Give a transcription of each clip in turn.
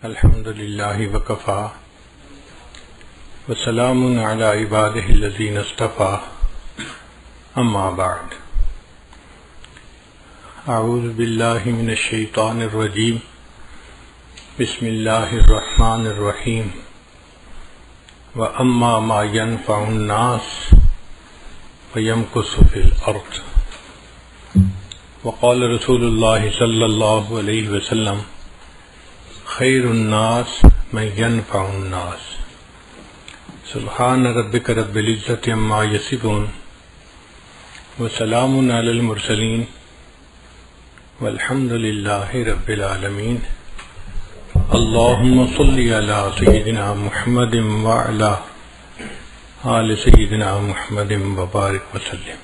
الحمد لله وكفى وسلام على عباده الذين اصطفى أما بعد أعوذ بالله من الشيطان الرجيم بسم الله الرحمن الرحيم وأما ما ينفع الناس فيمكث في الأرض وقال رسول الله صلى الله عليه وسلم خير الناس من ينفع الناس سبحان ربك رب العزة عما يصفون وسلام على المرسلين والحمد لله رب العالمين اللهم صل على سيدنا محمد وعلى آل سيدنا محمد وبارك وسلم.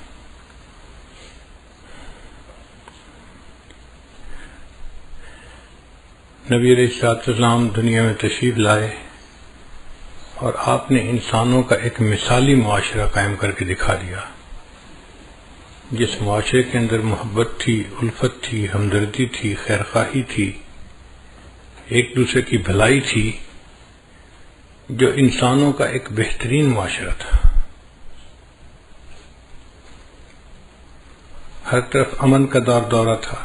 نبی علیہ الصلوۃ والسلام دنیا میں تشریف لائے اور آپ نے انسانوں کا ایک مثالی معاشرہ قائم کر کے دکھا دیا، جس معاشرے کے اندر محبت تھی، الفت تھی، ہمدردی تھی، خیرخواہی تھی، ایک دوسرے کی بھلائی تھی، جو انسانوں کا ایک بہترین معاشرہ تھا. ہر طرف امن کا دورہ تھا.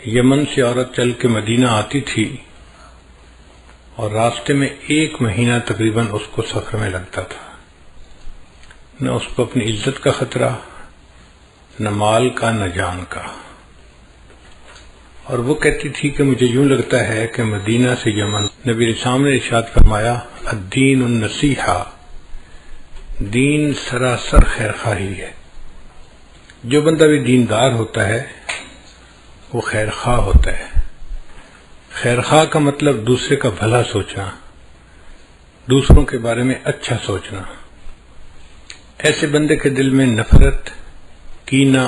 یمن سے عورت چل کے مدینہ آتی تھی اور راستے میں 1 مہینہ تقریباً اس کو سفر میں لگتا تھا. نہ اس کو اپنی عزت کا خطرہ، نہ مال کا، نہ جان کا. اور وہ کہتی تھی کہ مجھے یوں لگتا ہے کہ مدینہ سے یمن. نبی علیہ السلام نے ارشاد فرمایا الدین النصیحہ، دین سراسر خیرخواہی ہے. جو بندہ بھی دیندار ہوتا ہے وہ خیرخواہ ہوتا ہے. خیرخواہ کا مطلب دوسرے کا بھلا سوچنا، دوسروں کے بارے میں اچھا سوچنا. ایسے بندے کے دل میں نفرت، کینہ،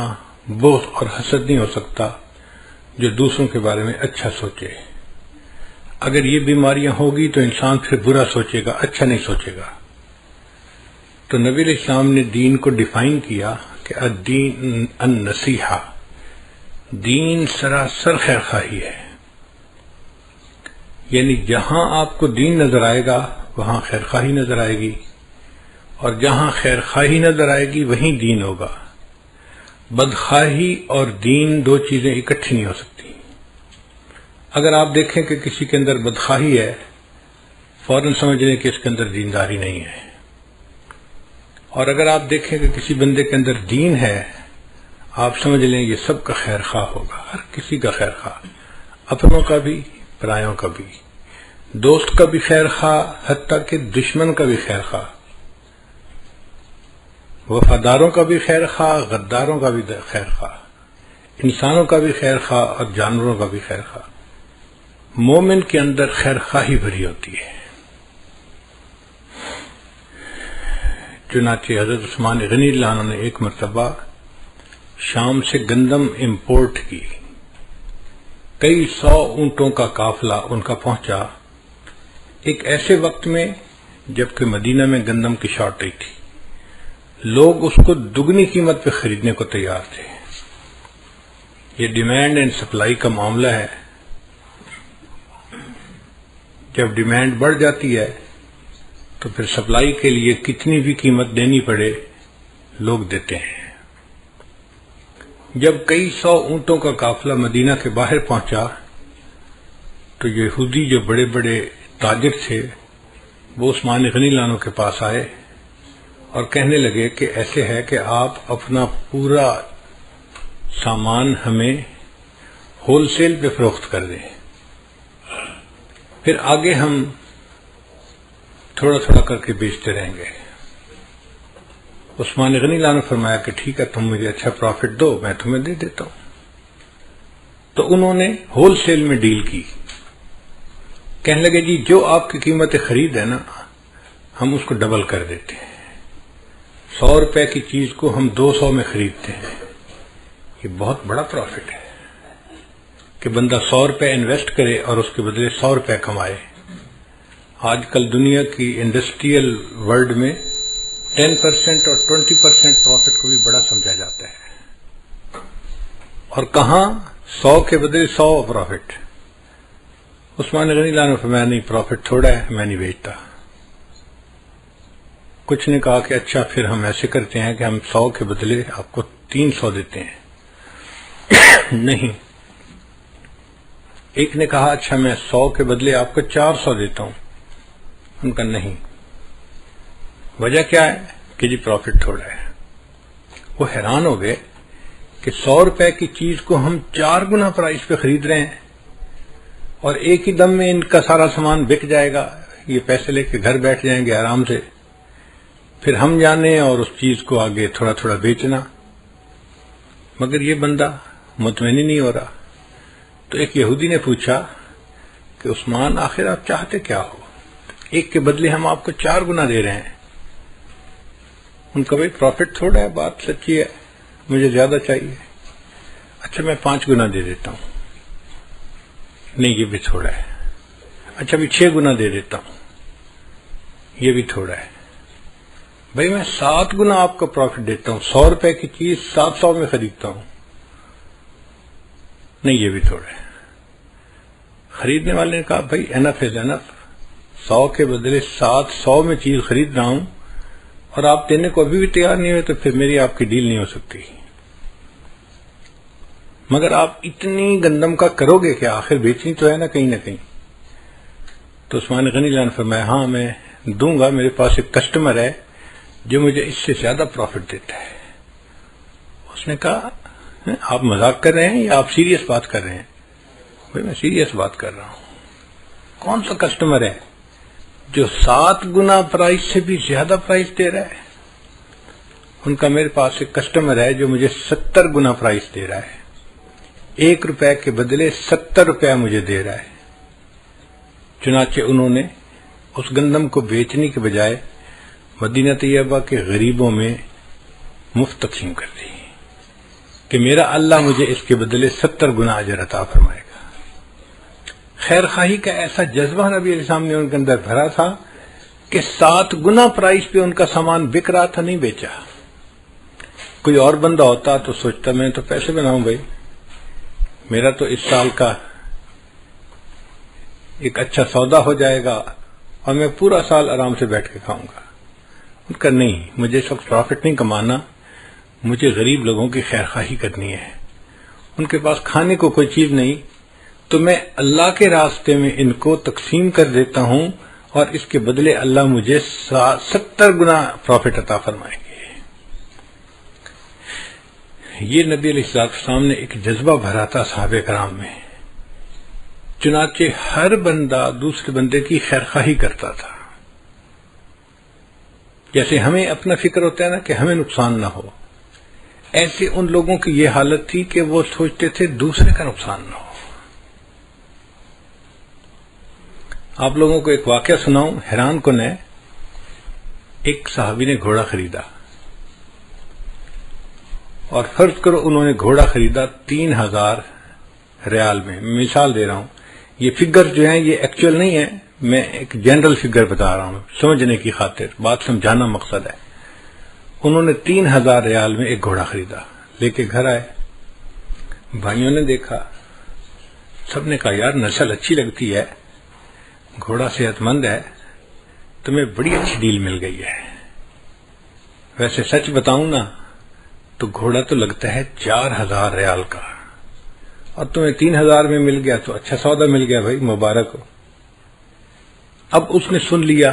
بغض اور حسد نہیں ہو سکتا جو دوسروں کے بارے میں اچھا سوچے. اگر یہ بیماریاں ہوگی تو انسان پھر برا سوچے گا، اچھا نہیں سوچے گا. تو نبی علیہ السلام نے دین کو ڈیفائن کیا کہ الدین النصیحہ، دین سراسر خیرخواہی ہے. یعنی جہاں آپ کو دین نظر آئے گا وہاں خیرخواہی نظر آئے گی، اور جہاں خیرخواہی نظر آئے گی وہیں دین ہوگا. بدخواہی اور دین دو چیزیں اکٹھی نہیں ہو سکتی. اگر آپ دیکھیں کہ کسی کے اندر بدخواہی ہے، فوراً سمجھ لیں کہ اس کے اندر دینداری نہیں ہے. اور اگر آپ دیکھیں کہ کسی بندے کے اندر دین ہے، آپ سمجھ لیں یہ سب کا خیر خواہ ہوگا، ہر کسی کا خیر خواہ، اپنوں کا بھی، پرایوں کا بھی، دوست کا بھی خیر خواہ، حتیٰ کہ دشمن کا بھی خیر خواہ، وفاداروں کا بھی خیر خواہ، غداروں کا بھی خیر خواہ، انسانوں کا بھی خیر خواہ اور جانوروں کا بھی خیر خواہ. مومن کے اندر خیر خواہی بھری ہوتی ہے. چنانچہ حضرت عثمان غنی اللہ عنہ نے ایک مرتبہ شام سے گندم امپورٹ کی. کئی 100 اونٹوں کا قافلہ ان کا پہنچا ایک ایسے وقت میں جبکہ مدینہ میں گندم کی شارٹیج تھی. لوگ اس کو دگنی قیمت پہ خریدنے کو تیار تھے. یہ ڈیمانڈ اینڈ سپلائی کا معاملہ ہے. جب ڈیمانڈ بڑھ جاتی ہے تو پھر سپلائی کے لیے کتنی بھی قیمت دینی پڑے لوگ دیتے ہیں. جب کئی 100 اونٹوں کا قافلہ مدینہ کے باہر پہنچا تو یہودی جو بڑے بڑے تاجر تھے وہ عثمان غنی اللہ عنہ کے پاس آئے اور کہنے لگے کہ ایسے ہے کہ آپ اپنا پورا سامان ہمیں ہول سیل پہ فروخت کر دیں، پھر آگے ہم تھوڑا تھوڑا کر کے بیچتے رہیں گے. عثمان غنی اللہ نے فرمایا کہ ٹھیک ہے، تم مجھے اچھا پروفٹ دو، میں تمہیں دے دیتا ہوں. تو انہوں نے ہول سیل میں ڈیل کی. کہنے لگے جی جو آپ کی قیمت خرید ہے نا، ہم اس کو ڈبل کر دیتے ہیں. 100 روپے کی چیز کو ہم 200 میں خریدتے ہیں. یہ بہت بڑا پروفٹ ہے کہ بندہ 100 روپے انویسٹ کرے اور اس کے بدلے 100 روپے کمائے. آج کل دنیا کی انڈسٹریل ورلڈ میں 10% اور 20% پروفٹ کو بھی بڑا سمجھا جاتا ہے. اور کہاں 100 کے بدلے 100 پروفٹ. عثمان غنی اللہ نے فرمایا نہیں پروفٹ تھوڑا ہے، میں نہیں بیچتا۔ کچھ نے کہا کہ اچھا پھر ہم ایسے کرتے ہیں کہ ہم 100 کے بدلے آپ کو 300 دیتے ہیں۔ نہیں۔ ایک نے کہا اچھا میں 100 کے بدلے آپ کو 400 دیتا ہوں۔ ان کا نہیں۔ وجہ کیا ہے کہ جی پروفٹ تھوڑا ہے۔ وہ حیران ہو گئے کہ 100 روپے کی چیز کو ہم 4 گنا پرائس پہ خرید رہے ہیں اور ایک ہی دم میں ان کا سارا سامان بک جائے گا، یہ پیسے لے کے گھر بیٹھ جائیں گے آرام سے، پھر ہم جانے اور اس چیز کو آگے تھوڑا تھوڑا بیچنا۔ مگر یہ بندہ مطمئن ہی نہیں ہو رہا۔ تو ایک یہودی نے پوچھا کہ عثمان آخر آپ چاہتے کیا ہو؟ ایک کے بدلے ہم آپ کو 4 گنا دے رہے ہیں۔ ان کا بھائی پروفٹ تھوڑا ہے، بات سچی ہے، مجھے زیادہ چاہیے۔ اچھا میں 5 گنا دے دیتا ہوں۔ نہیں یہ بھی تھوڑا ہے۔ اچھا بھی 6 گنا دے دیتا ہوں، یہ بھی تھوڑا ہے۔ بھائی میں 7 گنا آپ کو پروفٹ دیتا ہوں، 100 روپے کی چیز 700 میں خریدتا ہوں۔ نہیں یہ بھی تھوڑا ہے۔ خریدنے والے نے کہا بھائی انف از انف، 100 کے بدلے 700 میں چیز خرید رہا ہوں اور آپ دینے کو ابھی بھی تیار نہیں ہوئے، تو پھر میری آپ کی ڈیل نہیں ہو سکتی۔ مگر آپ اتنی گندم کا کرو گے کہ آخر بیچنی تو ہے نا کہیں نہ کہیں۔ تو عثمان غنی اللہ نے فرمایا ہاں میں دوں گا، میرے پاس ایک کسٹمر ہے جو مجھے اس سے زیادہ پروفٹ دیتا ہے۔ اس نے کہا آپ مذاق کر رہے ہیں یا آپ سیریس بات کر رہے ہیں؟ بھائی میں سیریس بات کر رہا ہوں۔ کون سا کسٹمر ہے جو 7 گنا پرائس سے بھی زیادہ پرائس دے رہا ہے؟ ان کا میرے پاس ایک کسٹمر ہے جو مجھے 70 گنا پرائس دے رہا ہے، 1 روپے کے بدلے 70 روپے مجھے دے رہا ہے۔ چنانچہ انہوں نے اس گندم کو بیچنے کے بجائے مدینہ طیبہ کے غریبوں میں مفت تقسیم کر دی کہ میرا اللہ مجھے اس کے بدلے 70 گنا اجر عطا فرمائے گا۔ خیر خواہی کا ایسا جذبہ نبی علیہ السلام نے ان کے اندر بھرا تھا کہ 7 گنا پرائس پہ ان کا سامان بک رہا تھا، نہیں بیچا۔ کوئی اور بندہ ہوتا تو سوچتا میں تو پیسے بناؤں بھائی، میرا تو اس سال کا ایک اچھا سودا ہو جائے گا اور میں پورا سال آرام سے بیٹھ کے کھاؤں گا۔ ان کا نہیں، مجھے اس وقت پروفٹ نہیں کمانا، مجھے غریب لوگوں کی خیر خواہی کرنی ہے۔ ان کے پاس کھانے کو کوئی چیز نہیں تو میں اللہ کے راستے میں ان کو تقسیم کر دیتا ہوں اور اس کے بدلے اللہ مجھے 70 گنا پروفٹ عطا فرمائیں گے۔ یہ نبی علیہ السلام نے ایک جذبہ بھرا تھا صحابہ کرام میں، چنانچہ ہر بندہ دوسرے بندے کی خیر خواہی کرتا تھا۔ جیسے ہمیں اپنا فکر ہوتا ہے نا کہ ہمیں نقصان نہ ہو، ایسے ان لوگوں کی یہ حالت تھی کہ وہ سوچتے تھے دوسرے کا نقصان نہ ہو۔ آپ لوگوں کو ایک واقعہ سناؤں، حیران کن ہے۔ ایک صحابی نے گھوڑا خریدا اور فرض کرو انہوں نے گھوڑا خریدا 3000 ریال میں، مثال دے رہا ہوں، یہ فگر جو ہیں یہ ایکچوئل نہیں ہے، میں ایک جنرل فگر بتا رہا ہوں سمجھنے کی خاطر، بات سمجھانا مقصد ہے۔ انہوں نے 3000 ریال میں ایک گھوڑا خریدا، لے کے گھر آئے، بھائیوں نے دیکھا، سب نے کہا یار نسل اچھی لگتی ہے، گھوڑا صحت مند ہے، تمہیں بڑی اچھی ڈیل مل گئی ہے۔ ویسے سچ بتاؤں نا تو گھوڑا تو لگتا ہے 4000 ریال کا، اور تمہیں 3000 میں مل گیا تو اچھا سودا مل گیا بھائی، مبارک ہو۔ اب اس نے سن لیا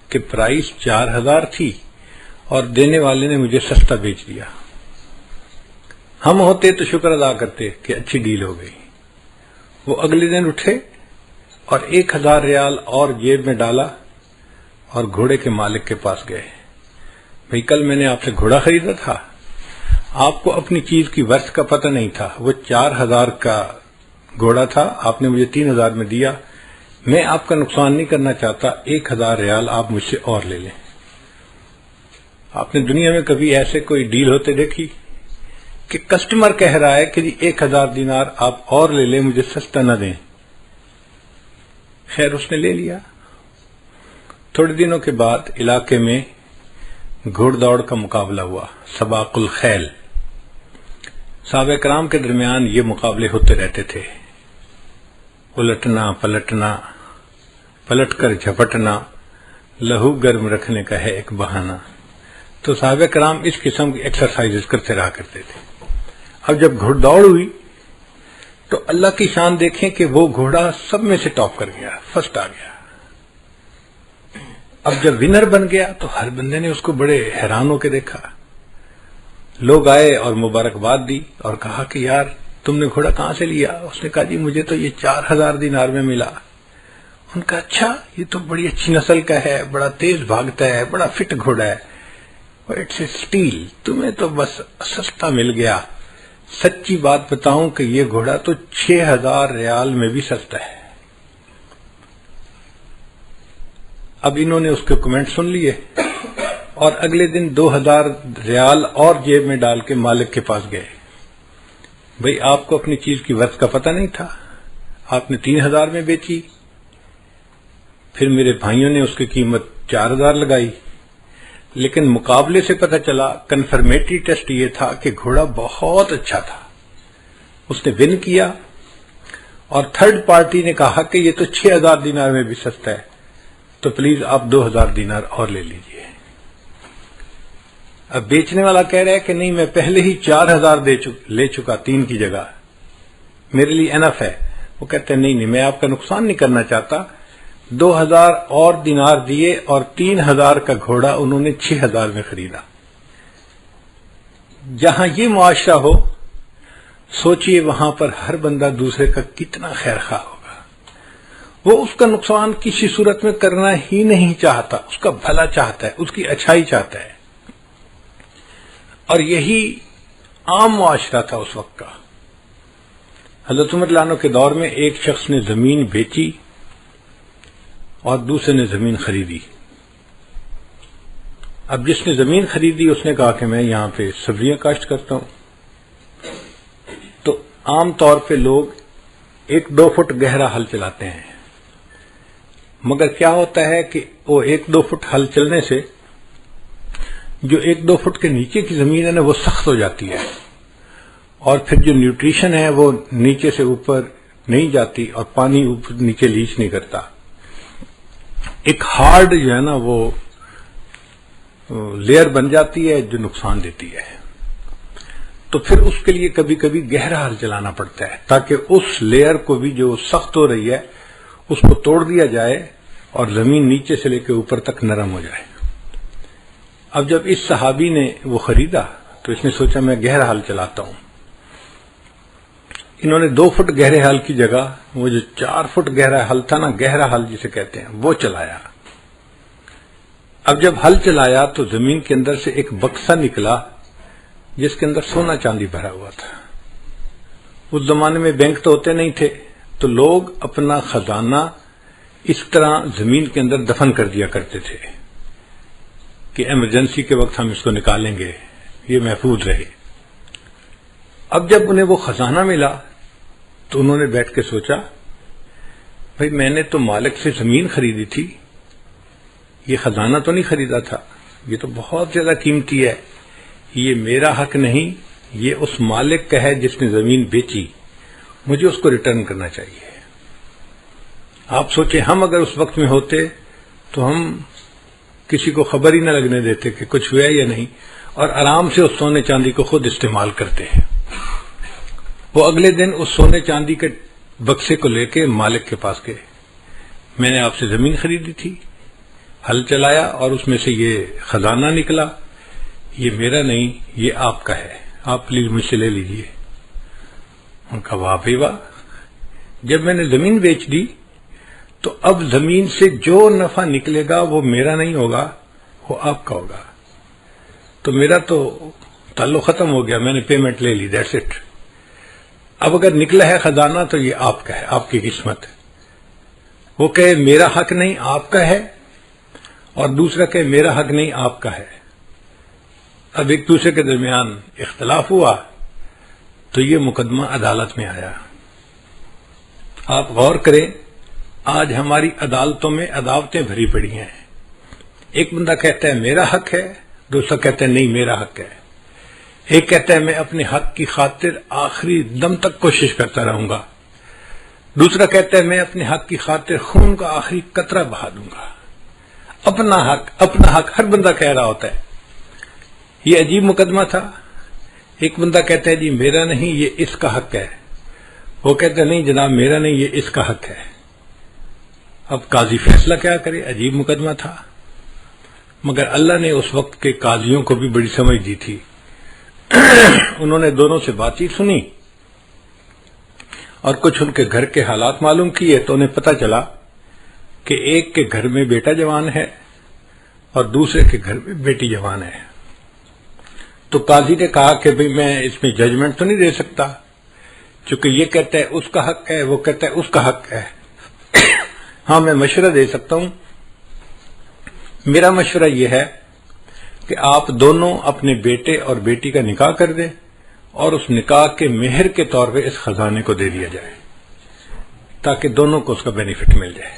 کہ پرائس 4000 تھی اور دینے والے نے مجھے سستا بیچ دیا۔ ہم ہوتے تو شکر ادا کرتے کہ اچھی ڈیل ہو گئی۔ وہ اگلے دن اٹھے اور 1000 ریال اور جیب میں ڈالا اور گھوڑے کے مالک کے پاس گئے، بھئی کل میں نے آپ سے گھوڑا خریدا تھا، آپ کو اپنی چیز کی ورث کا پتہ نہیں تھا، وہ 4000 کا گھوڑا تھا، آپ نے مجھے 3000 میں دیا، میں آپ کا نقصان نہیں کرنا چاہتا، 1000 ریال آپ مجھ سے اور لے لیں۔ آپ نے دنیا میں کبھی ایسے کوئی ڈیل ہوتے دیکھی کہ کسٹمر کہہ رہا ہے کہ 1000 دینار آپ اور لے لیں، مجھے سستا نہ دیں؟ خیر اس نے لے لیا۔ تھوڑے دنوں کے بعد علاقے میں گھوڑ دوڑ کا مقابلہ ہوا، سباق الخیل۔ صحابہ کرام کے درمیان یہ مقابلے ہوتے رہتے تھے۔ الٹنا پلٹنا، پلٹ کر جھپٹنا، لہو گرم رکھنے کا ہے ایک بہانہ۔ تو صحابہ کرام اس قسم کی ایکسرسائز کرتے رہا کرتے تھے۔ اب جب گھوڑ دوڑ ہوئی تو اللہ کی شان دیکھیں کہ وہ گھوڑا سب میں سے ٹاپ کر گیا، فرسٹ آ گیا۔ اب جب ونر بن گیا تو ہر بندے نے اس کو بڑے حیران ہو کے دیکھا۔ لوگ آئے اور مبارکباد دی اور کہا کہ یار تم نے گھوڑا کہاں سے لیا؟ اس نے کہا جی مجھے تو یہ 4000 دینار میں ملا۔ ان کا اچھا، یہ تو بڑی اچھی نسل کا ہے، بڑا تیز بھاگتا ہے، بڑا فٹ گھوڑا ہے۔ اٹس اے اسٹیل، تمہیں تو بس سستا مل گیا۔ سچی بات بتاؤں کہ یہ گھوڑا تو 6000 ریال میں بھی سستا ہے۔ اب انہوں نے اس کے کمنٹ سن لیے اور اگلے دن 2000 ریال اور جیب میں ڈال کے مالک کے پاس گئے۔ بھئی آپ کو اپنی چیز کی ورث کا پتہ نہیں تھا، آپ نے 3000 میں بیچی، پھر میرے بھائیوں نے اس کی قیمت 4000 لگائی، لیکن مقابلے سے پتہ چلا، کنفرمیٹری ٹیسٹ یہ تھا کہ گھوڑا بہت اچھا تھا، اس نے ون کیا، اور تھرڈ پارٹی نے کہا کہ یہ تو 6000 دینار میں بھی سستا ہے، تو پلیز آپ 2000 دینار اور لے لیجئے۔ اب بیچنے والا کہہ رہا ہے کہ نہیں میں پہلے ہی 4000 لے چکا 3 کی جگہ، میرے لیے انف ہے۔ وہ کہتے ہیں نہیں میں آپ کا نقصان نہیں کرنا چاہتا، 2000 اور دینار دیے اور 3000 کا گھوڑا انہوں نے 6000 میں خریدا۔ جہاں یہ معاشرہ ہو سوچئے وہاں پر ہر بندہ دوسرے کا کتنا خیر خواہ ہوگا، وہ اس کا نقصان کسی صورت میں کرنا ہی نہیں چاہتا، اس کا بھلا چاہتا ہے، اس کی اچھائی چاہتا ہے۔ اور یہی عام معاشرہ تھا اس وقت کا۔ حضرت عمر رضی اللہ عنہ کے دور میں ایک شخص نے زمین بیچی اور دوسرے نے زمین خریدی۔ اب جس نے زمین خریدی اس نے کہا کہ میں یہاں پہ سبزیاں کاشت کرتا ہوں، تو عام طور پہ لوگ 1-2 فٹ گہرا ہل چلاتے ہیں، مگر کیا ہوتا ہے کہ وہ 1-2 فٹ ہل چلنے سے جو 1-2 فٹ کے نیچے کی زمین ہے نا وہ سخت ہو جاتی ہے، اور پھر جو نیوٹریشن ہے وہ نیچے سے اوپر نہیں جاتی اور پانی اوپر نیچے لیچ نہیں کرتا، ایک ہارڈ جو ہے نا وہ لیئر بن جاتی ہے جو نقصان دیتی ہے۔ تو پھر اس کے لیے کبھی کبھی گہرا ہل چلانا پڑتا ہے تاکہ اس لیئر کو بھی جو سخت ہو رہی ہے اس کو توڑ دیا جائے اور زمین نیچے سے لے کے اوپر تک نرم ہو جائے۔ اب جب اس صحابی نے وہ خریدا تو اس نے سوچا میں گہرا ہل چلاتا ہوں۔ انہوں نے 2 فٹ گہرے ہل کی جگہ وہ جو 4 فٹ گہرا ہل تھا نا، گہرا ہل جسے کہتے ہیں، وہ چلایا۔ اب جب ہل چلایا تو زمین کے اندر سے ایک بکسا نکلا جس کے اندر سونا چاندی بھرا ہوا تھا۔ اس زمانے میں بینک تو ہوتے نہیں تھے، تو لوگ اپنا خزانہ اس طرح زمین کے اندر دفن کر دیا کرتے تھے کہ ایمرجنسی کے وقت ہم اس کو نکالیں گے، یہ محفوظ رہے۔ اب جب انہیں وہ خزانہ ملا تو انہوں نے بیٹھ کے سوچا بھئی میں نے تو مالک سے زمین خریدی تھی، یہ خزانہ تو نہیں خریدا تھا، یہ تو بہت زیادہ قیمتی ہے، یہ میرا حق نہیں، یہ اس مالک کا ہے جس نے زمین بیچی، مجھے اس کو ریٹرن کرنا چاہیے۔ آپ سوچیں ہم اگر اس وقت میں ہوتے تو ہم کسی کو خبر ہی نہ لگنے دیتے کہ کچھ ہوا یا نہیں، اور آرام سے اس سونے چاندی کو خود استعمال کرتے ہیں۔ وہ اگلے دن اس سونے چاندی کے بکسے کو لے کے مالک کے پاس گئے، میں نے آپ سے زمین خریدی تھی، ہل چلایا اور اس میں سے یہ خزانہ نکلا، یہ میرا نہیں، یہ آپ کا ہے، آپ پلیز مجھ سے لے لیجئے۔ ان کا واہ بھائی واہ، جب میں نے زمین بیچ دی تو اب زمین سے جو نفع نکلے گا وہ میرا نہیں ہوگا، وہ آپ کا ہوگا، تو میرا تو تعلق ختم ہو گیا، میں نے پیمنٹ لے لی، دیٹس اٹ۔ اب اگر نکلا ہے خزانہ تو یہ آپ کا ہے، آپ کی قسمت۔ وہ کہے میرا حق نہیں آپ کا ہے، اور دوسرا کہے میرا حق نہیں آپ کا ہے، اب ایک دوسرے کے درمیان اختلاف ہوا تو یہ مقدمہ عدالت میں آیا۔ آپ غور کریں، آج ہماری عدالتوں میں عداوتیں بھری پڑی ہیں، ایک بندہ کہتا ہے میرا حق ہے، دوسرا کہتا ہے نہیں میرا حق ہے، ایک کہتا ہے میں اپنے حق کی خاطر آخری دم تک کوشش کرتا رہوں گا، دوسرا کہتا ہے میں اپنے حق کی خاطر خون کا آخری قطرہ بہا دوں گا. اپنا حق ہر بندہ کہہ رہا ہوتا ہے. یہ عجیب مقدمہ تھا. ایک بندہ کہتا ہے جی میرا نہیں یہ اس کا حق ہے، وہ کہتا ہے نہیں جناب میرا نہیں یہ اس کا حق ہے. اب قاضی فیصلہ کیا کرے؟ عجیب مقدمہ تھا. مگر اللہ نے اس وقت کے قاضیوں کو بھی بڑی سمجھ دی تھی. انہوں نے دونوں سے بات چیت سنی اور کچھ ان کے گھر کے حالات معلوم کیے تو انہیں پتہ چلا کہ ایک کے گھر میں بیٹا جوان ہے اور دوسرے کے گھر میں بیٹی جوان ہے. تو قاضی نے کہا کہ بھئی میں اس میں ججمنٹ تو نہیں دے سکتا، چونکہ یہ کہتا ہے اس کا حق ہے، وہ کہتا ہے اس کا حق ہے. ہاں میں مشورہ دے سکتا ہوں. میرا مشورہ یہ ہے کہ آپ دونوں اپنے بیٹے اور بیٹی کا نکاح کر دیں اور اس نکاح کے مہر کے طور پہ اس خزانے کو دے دیا جائے تاکہ دونوں کو اس کا بینیفٹ مل جائے.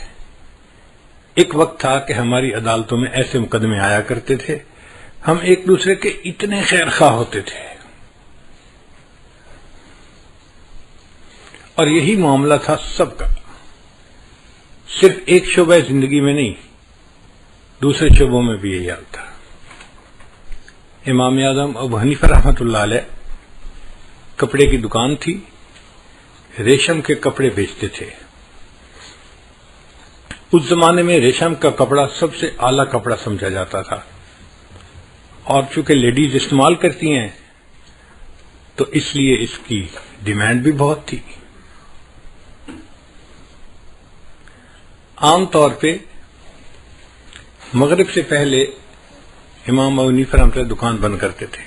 ایک وقت تھا کہ ہماری عدالتوں میں ایسے مقدمے آیا کرتے تھے، ہم ایک دوسرے کے اتنے خیر خواہ ہوتے تھے، اور یہی معاملہ تھا سب کا. صرف ایک شعبہ زندگی میں نہیں، دوسرے شعبوں میں بھی یہی حال تھا. امام اعظم ابو حنیفہ رحمۃ اللہ علیہ کپڑے کی دکان تھی، ریشم کے کپڑے بیچتے تھے. اس زمانے میں ریشم کا کپڑا سب سے اعلیٰ کپڑا سمجھا جاتا تھا، اور چونکہ لیڈیز استعمال کرتی ہیں تو اس لیے اس کی ڈیمانڈ بھی بہت تھی. عام طور پہ مغرب سے پہلے امام ابو حنیفہ رحمۃ اللہ دکان بند کرتے تھے.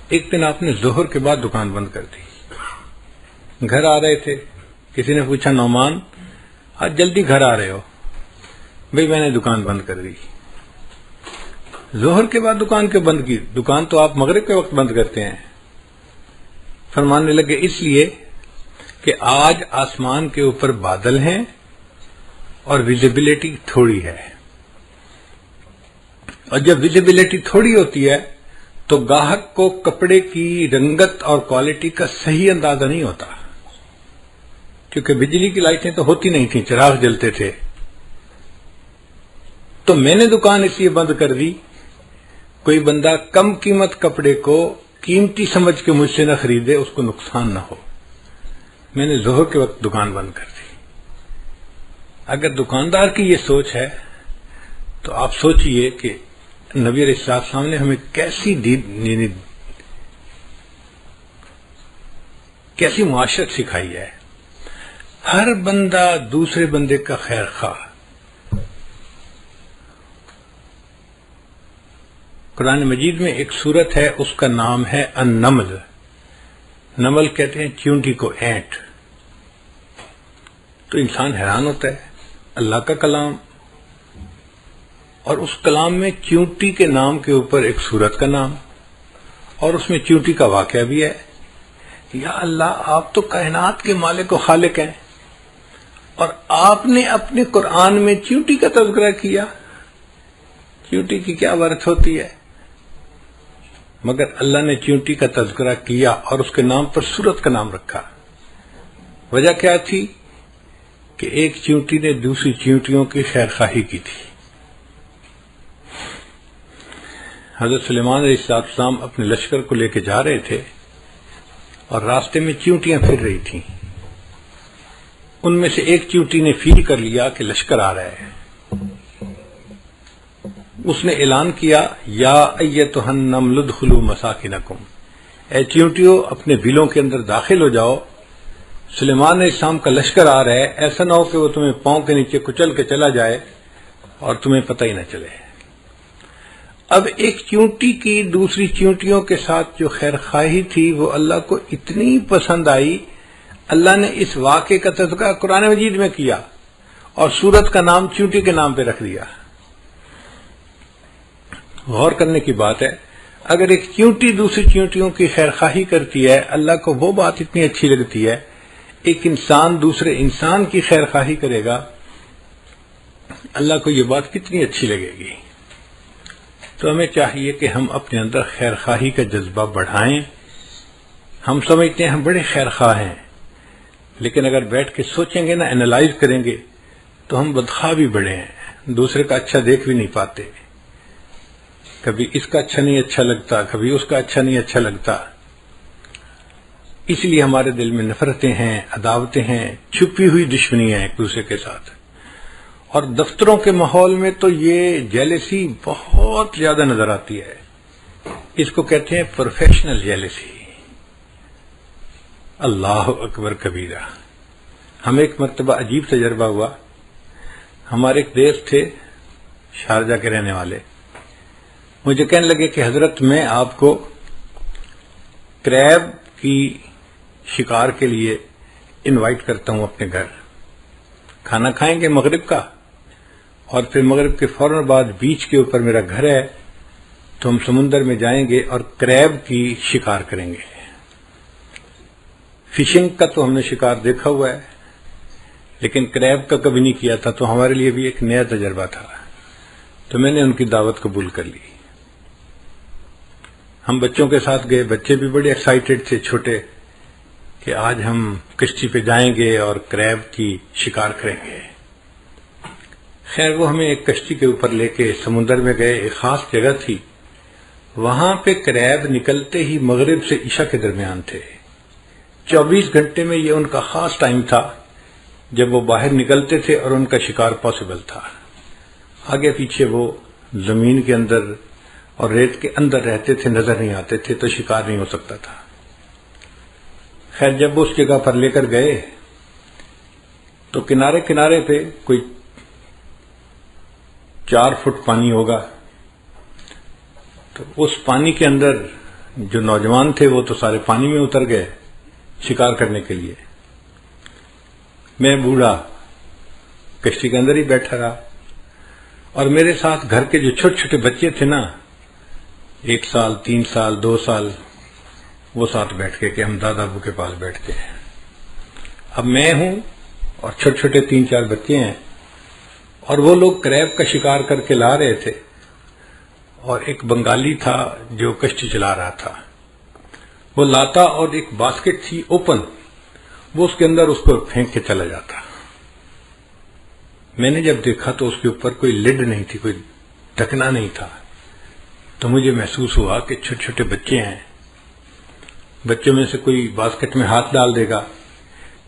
ایک دن آپ نے ظہر کے بعد دکان بند کر دی. گھر آ رہے تھے، کسی نے پوچھا نعمان آج جلدی گھر آ رہے ہو؟ بھئی میں نے دکان بند کر دی. ظہر کے بعد دکان کیوں بند کی؟ دکان تو آپ مغرب کے وقت بند کرتے ہیں. فرمانے لگے اس لیے کہ آج آسمان کے اوپر بادل ہیں اور ویزیبلٹی تھوڑی ہے، اور جب ویزیبلٹی تھوڑی ہوتی ہے تو گاہک کو کپڑے کی رنگت اور کوالٹی کا صحیح اندازہ نہیں ہوتا، کیونکہ بجلی کی لائٹیں تو ہوتی نہیں تھیں، چراغ جلتے تھے. تو میں نے دکان اس لیے بند کر دی کوئی بندہ کم قیمت کپڑے کو قیمتی سمجھ کے مجھ سے نہ خریدے، اس کو نقصان نہ ہو. میں نے ظہر کے وقت دکان بند کر دی. اگر دکاندار کی یہ سوچ ہے تو آپ سوچئے کہ نبی علیہ السلام نے ہمیں کیسی معاشرت سکھائی ہے. ہر بندہ دوسرے بندے کا خیر خواہ. قرآن مجید میں ایک سورت ہے، اس کا نام ہے النمل. نمل کہتے ہیں چیونٹی کو، اینٹ. تو انسان حیران ہوتا ہے، اللہ کا کلام، اور اس کلام میں چیونٹی کے نام کے اوپر ایک سورت کا نام، اور اس میں چیونٹی کا واقعہ بھی ہے. یا اللہ، آپ تو کائنات کے مالک و خالق ہیں، اور آپ نے اپنے قرآن میں چیونٹی کا تذکرہ کیا. چیونٹی کی کیا ورث ہوتی ہے؟ مگر اللہ نے چیونٹی کا تذکرہ کیا اور اس کے نام پر سورت کا نام رکھا. وجہ کیا تھی؟ کہ ایک چیونٹی نے دوسری چیونٹیوں کی خیر خواہی کی تھی. حضرت سلیمان علیہ السلام اپنے لشکر کو لے کے جا رہے تھے اور راستے میں چیونٹیاں پھر رہی تھیں. ان میں سے ایک چیونٹی نے فیل کر لیا کہ لشکر آ رہا ہے. اس نے اعلان کیا، یا ایتھا النمل ادخلوا مساکنکم، اے چیونٹیوں اپنے بلوں کے اندر داخل ہو جاؤ، سلیمان علیہ السلام کا لشکر آ رہا ہے. ایسا نہ ہو کہ وہ تمہیں پاؤں کے نیچے کچل کے چلا جائے اور تمہیں پتہ ہی نہ چلے. اب ایک چیونٹی کی دوسری چیونٹیوں کے ساتھ جو خیر خواہی تھی وہ اللہ کو اتنی پسند آئی، اللہ نے اس واقعے کا تذکرہ قرآن مجید میں کیا اور سورت کا نام چیونٹی کے نام پہ رکھ دیا. غور کرنے کی بات ہے، اگر ایک چیونٹی دوسری چیونٹیوں کی خیر خواہی کرتی ہے، اللہ کو وہ بات اتنی اچھی لگتی ہے. ایک انسان دوسرے انسان کی خیر خواہی کرے گا، اللہ کو یہ بات کتنی اچھی لگے گی. تو ہمیں چاہیے کہ ہم اپنے اندر خیر خواہی کا جذبہ بڑھائیں. ہم سمجھتے ہیں ہم بڑے خیر خواہ ہیں، لیکن اگر بیٹھ کے سوچیں گے نا، انالائز کریں گے، تو ہم بدخواہ بھی بڑے ہیں، دوسرے کا اچھا دیکھ بھی نہیں پاتے، کبھی اس کا اچھا نہیں اچھا لگتا، کبھی اس کا اچھا نہیں اچھا لگتا، اس لیے ہمارے دل میں نفرتیں ہیں، عداوتیں ہیں، چھپی ہوئی دشمنیاں ہیں ایک دوسرے کے ساتھ. اور دفتروں کے ماحول میں تو یہ جیلسی بہت زیادہ نظر آتی ہے، اس کو کہتے ہیں پروفیشنل جیلسی. اللہ اکبر کبیرہ. ہمیں ایک مرتبہ عجیب تجربہ ہوا. ہمارے ایک دوست تھے شارجہ کے رہنے والے، مجھے کہنے لگے کہ حضرت میں آپ کو کریب کی شکار کے لیے انوائٹ کرتا ہوں اپنے گھر، کھانا کھائیں گے مغرب کا، اور پھر مغرب کے فوراً بعد بیچ کے اوپر میرا گھر ہے، تو ہم سمندر میں جائیں گے اور کریب کی شکار کریں گے. فشنگ کا تو ہم نے شکار دیکھا ہوا ہے، لیکن کریب کا کبھی نہیں کیا تھا، تو ہمارے لیے بھی ایک نیا تجربہ تھا. تو میں نے ان کی دعوت قبول کر لی. ہم بچوں کے ساتھ گئے، بچے بھی بڑے ایکسائٹڈ تھے چھوٹے، کہ آج ہم کشتی پہ جائیں گے اور کریب کی شکار کریں گے. خیر وہ ہمیں ایک کشتی کے اوپر لے کے سمندر میں گئے. ایک خاص جگہ تھی، وہاں پہ کریب نکلتے ہی مغرب سے عشاء کے درمیان تھے. 24 گھنٹے میں یہ ان کا خاص ٹائم تھا جب وہ باہر نکلتے تھے اور ان کا شکار پاسبل تھا. آگے پیچھے وہ زمین کے اندر اور ریت کے اندر رہتے تھے، نظر نہیں آتے تھے، تو شکار نہیں ہو سکتا تھا. خیر جب وہ اس جگہ پر لے کر گئے تو کنارے کنارے پہ کوئی 4 فٹ پانی ہوگا. تو اس پانی کے اندر جو نوجوان تھے وہ تو سارے پانی میں اتر گئے شکار کرنے کے لیے. میں بوڑھا کشتی کے اندر ہی بیٹھا رہا، اور میرے ساتھ گھر کے جو چھوٹے چھوٹے بچے تھے نا، 1 سال 3 سال 2 سال، وہ ساتھ بیٹھ کے کہ ہم دادا ابو کے پاس بیٹھتے ہیں. اب میں ہوں اور چھوٹے چھوٹے 3-4 بچے ہیں، اور وہ لوگ کریب کا شکار کر کے لا رہے تھے، اور ایک بنگالی تھا جو کشتی چلا رہا تھا. وہ لاتا اور ایک باسکٹ تھی اوپن، وہ اس کے اندر اس کو پھینک کے چلا جاتا. میں نے جب دیکھا تو اس کے اوپر کوئی لڈ نہیں تھی، کوئی ڈھکنا نہیں تھا. تو مجھے محسوس ہوا کہ چھوٹے چھوٹے بچے ہیں، بچوں میں سے کوئی باسکٹ میں ہاتھ ڈال دے گا،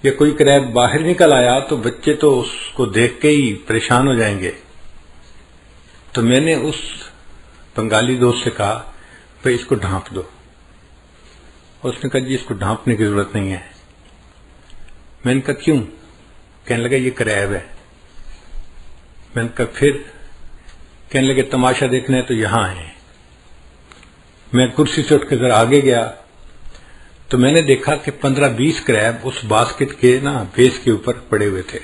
یا کوئی کریب باہر نکل آیا تو بچے تو اس کو دیکھ کے ہی پریشان ہو جائیں گے. تو میں نے اس بنگالی دوست سے کہا بھائی اس کو ڈھانپ دو. اس نے کہا جی اس کو ڈھانپنے کی ضرورت نہیں ہے. میں نے کہا کیوں؟ کہنے لگا یہ کریب ہے. میں نے کہا پھر؟ کہنے لگے تماشا دیکھنا ہے تو یہاں ہے. میں کرسی سے اٹھ کے ذرا آگے گیا تو میں نے دیکھا کہ 15-20 کریب اس باسکٹ کے نا بیس کے اوپر پڑے ہوئے تھے.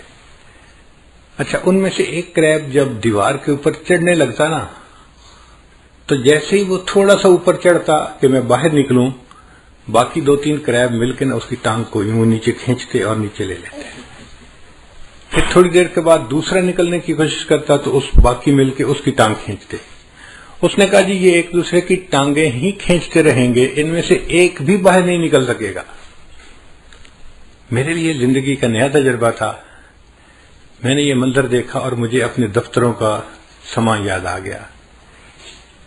اچھا ان میں سے ایک کریب جب دیوار کے اوپر چڑھنے لگتا نا، تو جیسے ہی وہ تھوڑا سا اوپر چڑھتا کہ میں باہر نکلوں، باقی 2-3 کریب مل کے نا اس کی ٹانگ کو یوں نیچے کھینچتے اور نیچے لے لیتے. پھر تھوڑی دیر کے بعد دوسرا نکلنے کی کوشش کرتا تو اس باقی مل کے اس کی ٹانگ کھینچتے. اس نے کہا جی یہ ایک دوسرے کی ٹانگیں ہی کھینچتے رہیں گے، ان میں سے ایک بھی باہر نہیں نکل سکے گا. میرے لیے زندگی کا نیا تجربہ تھا. میں نے یہ منظر دیکھا اور مجھے اپنے دفتروں کا سما یاد آ گیا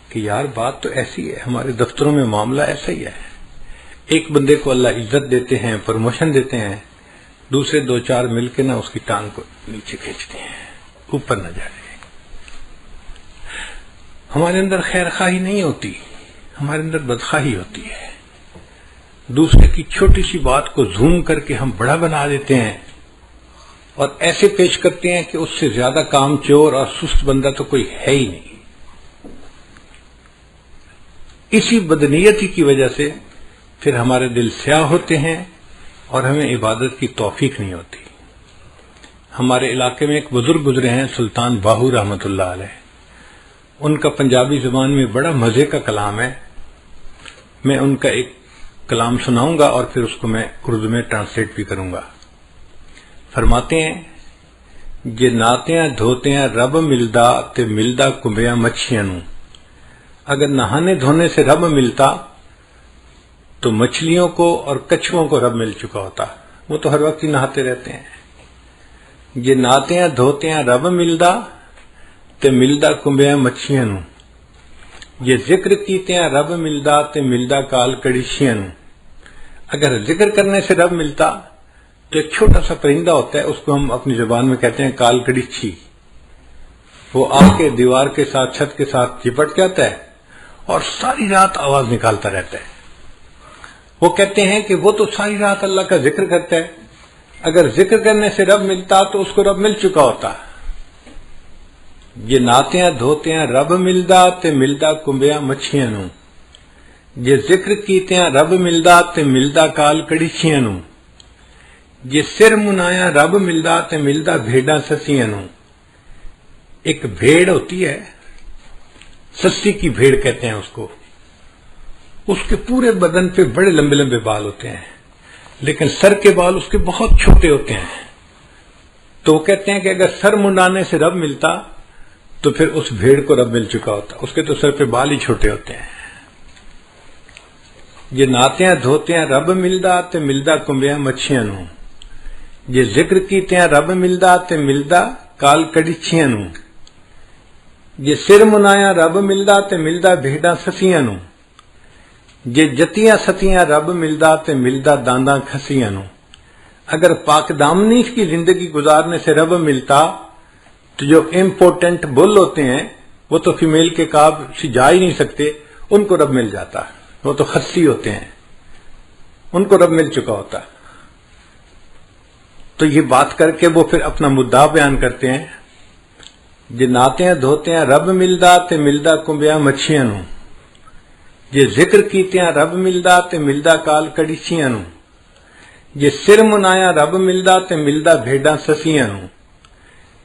کہ یار بات تو ایسی ہے، ہمارے دفتروں میں معاملہ ایسا ہی ہے. ایک بندے کو اللہ عزت دیتے ہیں، پروموشن دیتے ہیں، دوسرے 2-4 مل کے نا اس کی ٹانگ کو نیچے کھینچتے ہیں، اوپر نہ جائے. ہمارے اندر خیر خواہی نہیں ہوتی، ہمارے اندر بدخواہی ہوتی ہے. دوسرے کی چھوٹی سی بات کو زوم کر کے ہم بڑا بنا دیتے ہیں اور ایسے پیش کرتے ہیں کہ اس سے زیادہ کام چور اور سست بندہ تو کوئی ہے ہی نہیں. اسی بدنیتی کی وجہ سے پھر ہمارے دل سیاہ ہوتے ہیں اور ہمیں عبادت کی توفیق نہیں ہوتی. ہمارے علاقے میں ایک بزرگ گزرے ہیں سلطان باہو رحمت اللہ علیہ. ان کا پنجابی زبان میں بڑا مزے کا کلام ہے. میں ان کا ایک کلام سناؤں گا اور پھر اس کو میں اردو میں ٹرانسلیٹ بھی کروں گا. فرماتے ہیں جے ناتیاں دھوتیاں رب ملدا تے ملدا کمبیاں مچھیاں نوں. اگر نہانے دھونے سے رب ملتا تو مچھلیوں کو اور کچھووں کو رب مل چکا ہوتا. وہ تو ہر وقت ہی نہاتے رہتے ہیں. یہ نہاتے ہیں دھوتے ہیں رب ملدا تے ملدا کنبیاں مچھیاں نو. یہ ذکر کیتے ہیں رب ملدا تے ملدا کال کڑیشیاں نو. اگر ذکر کرنے سے رب ملتا تو ایک چھوٹا سا پرندہ ہوتا ہے، اس کو ہم اپنی زبان میں کہتے ہیں کال کڑیچھی. وہ آ کے دیوار کے ساتھ چھت کے ساتھ چپٹ جاتا ہے اور ساری رات آواز نکالتا رہتا ہے. وہ کہتے ہیں کہ وہ تو ساری رات اللہ کا ذکر کرتا ہے، اگر ذکر کرنے سے رب ملتا تو اس کو رب مل چکا ہوتا. یہ نہاتے ہیں دھوتے ہیں رب ملدا تے ملدا کنبیاں مچھیاں نو. یہ ذکر کیتے ہیں رب ملدا تے ملدا کال کڑیچیاں نو. یہ سر منایا رب ملدا تے ملدا بھیڑاں سسیاں نو. ایک بھیڑ ہوتی ہے، سسی کی بھیڑ کہتے ہیں اس کو. اس کے پورے بدن پہ بڑے لمبے لمبے بال ہوتے ہیں، لیکن سر کے بال اس کے بہت چھوٹے ہوتے ہیں. تو وہ کہتے ہیں کہ اگر سر منڈانے سے رب ملتا تو پھر اس بھیڑ کو رب مل چکا ہوتا، اس کے تو سر پہ بال ہی چھوٹے ہوتے ہیں. یہ نہاتے ہیں دھوتے ہیں رب ملدا تے ملدا کنبیاں مچھیاں نو. یہ ذکر کیتے ہیں رب ملدا تے ملدا کال کڑیچیاں نو. یہ سر منایا رب ملدا تے ملدا بھیڑاں سسیاں نو. یہ جتیاں ستیاں رب ملدا تے ملدا دانداں کھسیاں نو. اگر پاک دامنی کی زندگی گزارنے سے رب ملتا تو جو امپورٹنٹ بل ہوتے ہیں وہ تو فیمیل کے قاب سے جا ہی نہیں سکتے، ان کو رب مل جاتا. وہ تو خصی ہوتے ہیں، ان کو رب مل چکا ہوتا. تو یہ بات کر کے وہ پھر اپنا مدعا بیان کرتے ہیں. یہ نہاتے ہیں دھوتے ہیں رب ملدا تے ملدا کنبیاں مچھیاں نو. یہ ذکر کیتے ہیں رب ملدا تے ملدا کال کڑیچیاں نو. یہ سر منایا رب ملدا تے ملدا بھیڑاں سسیاں نو.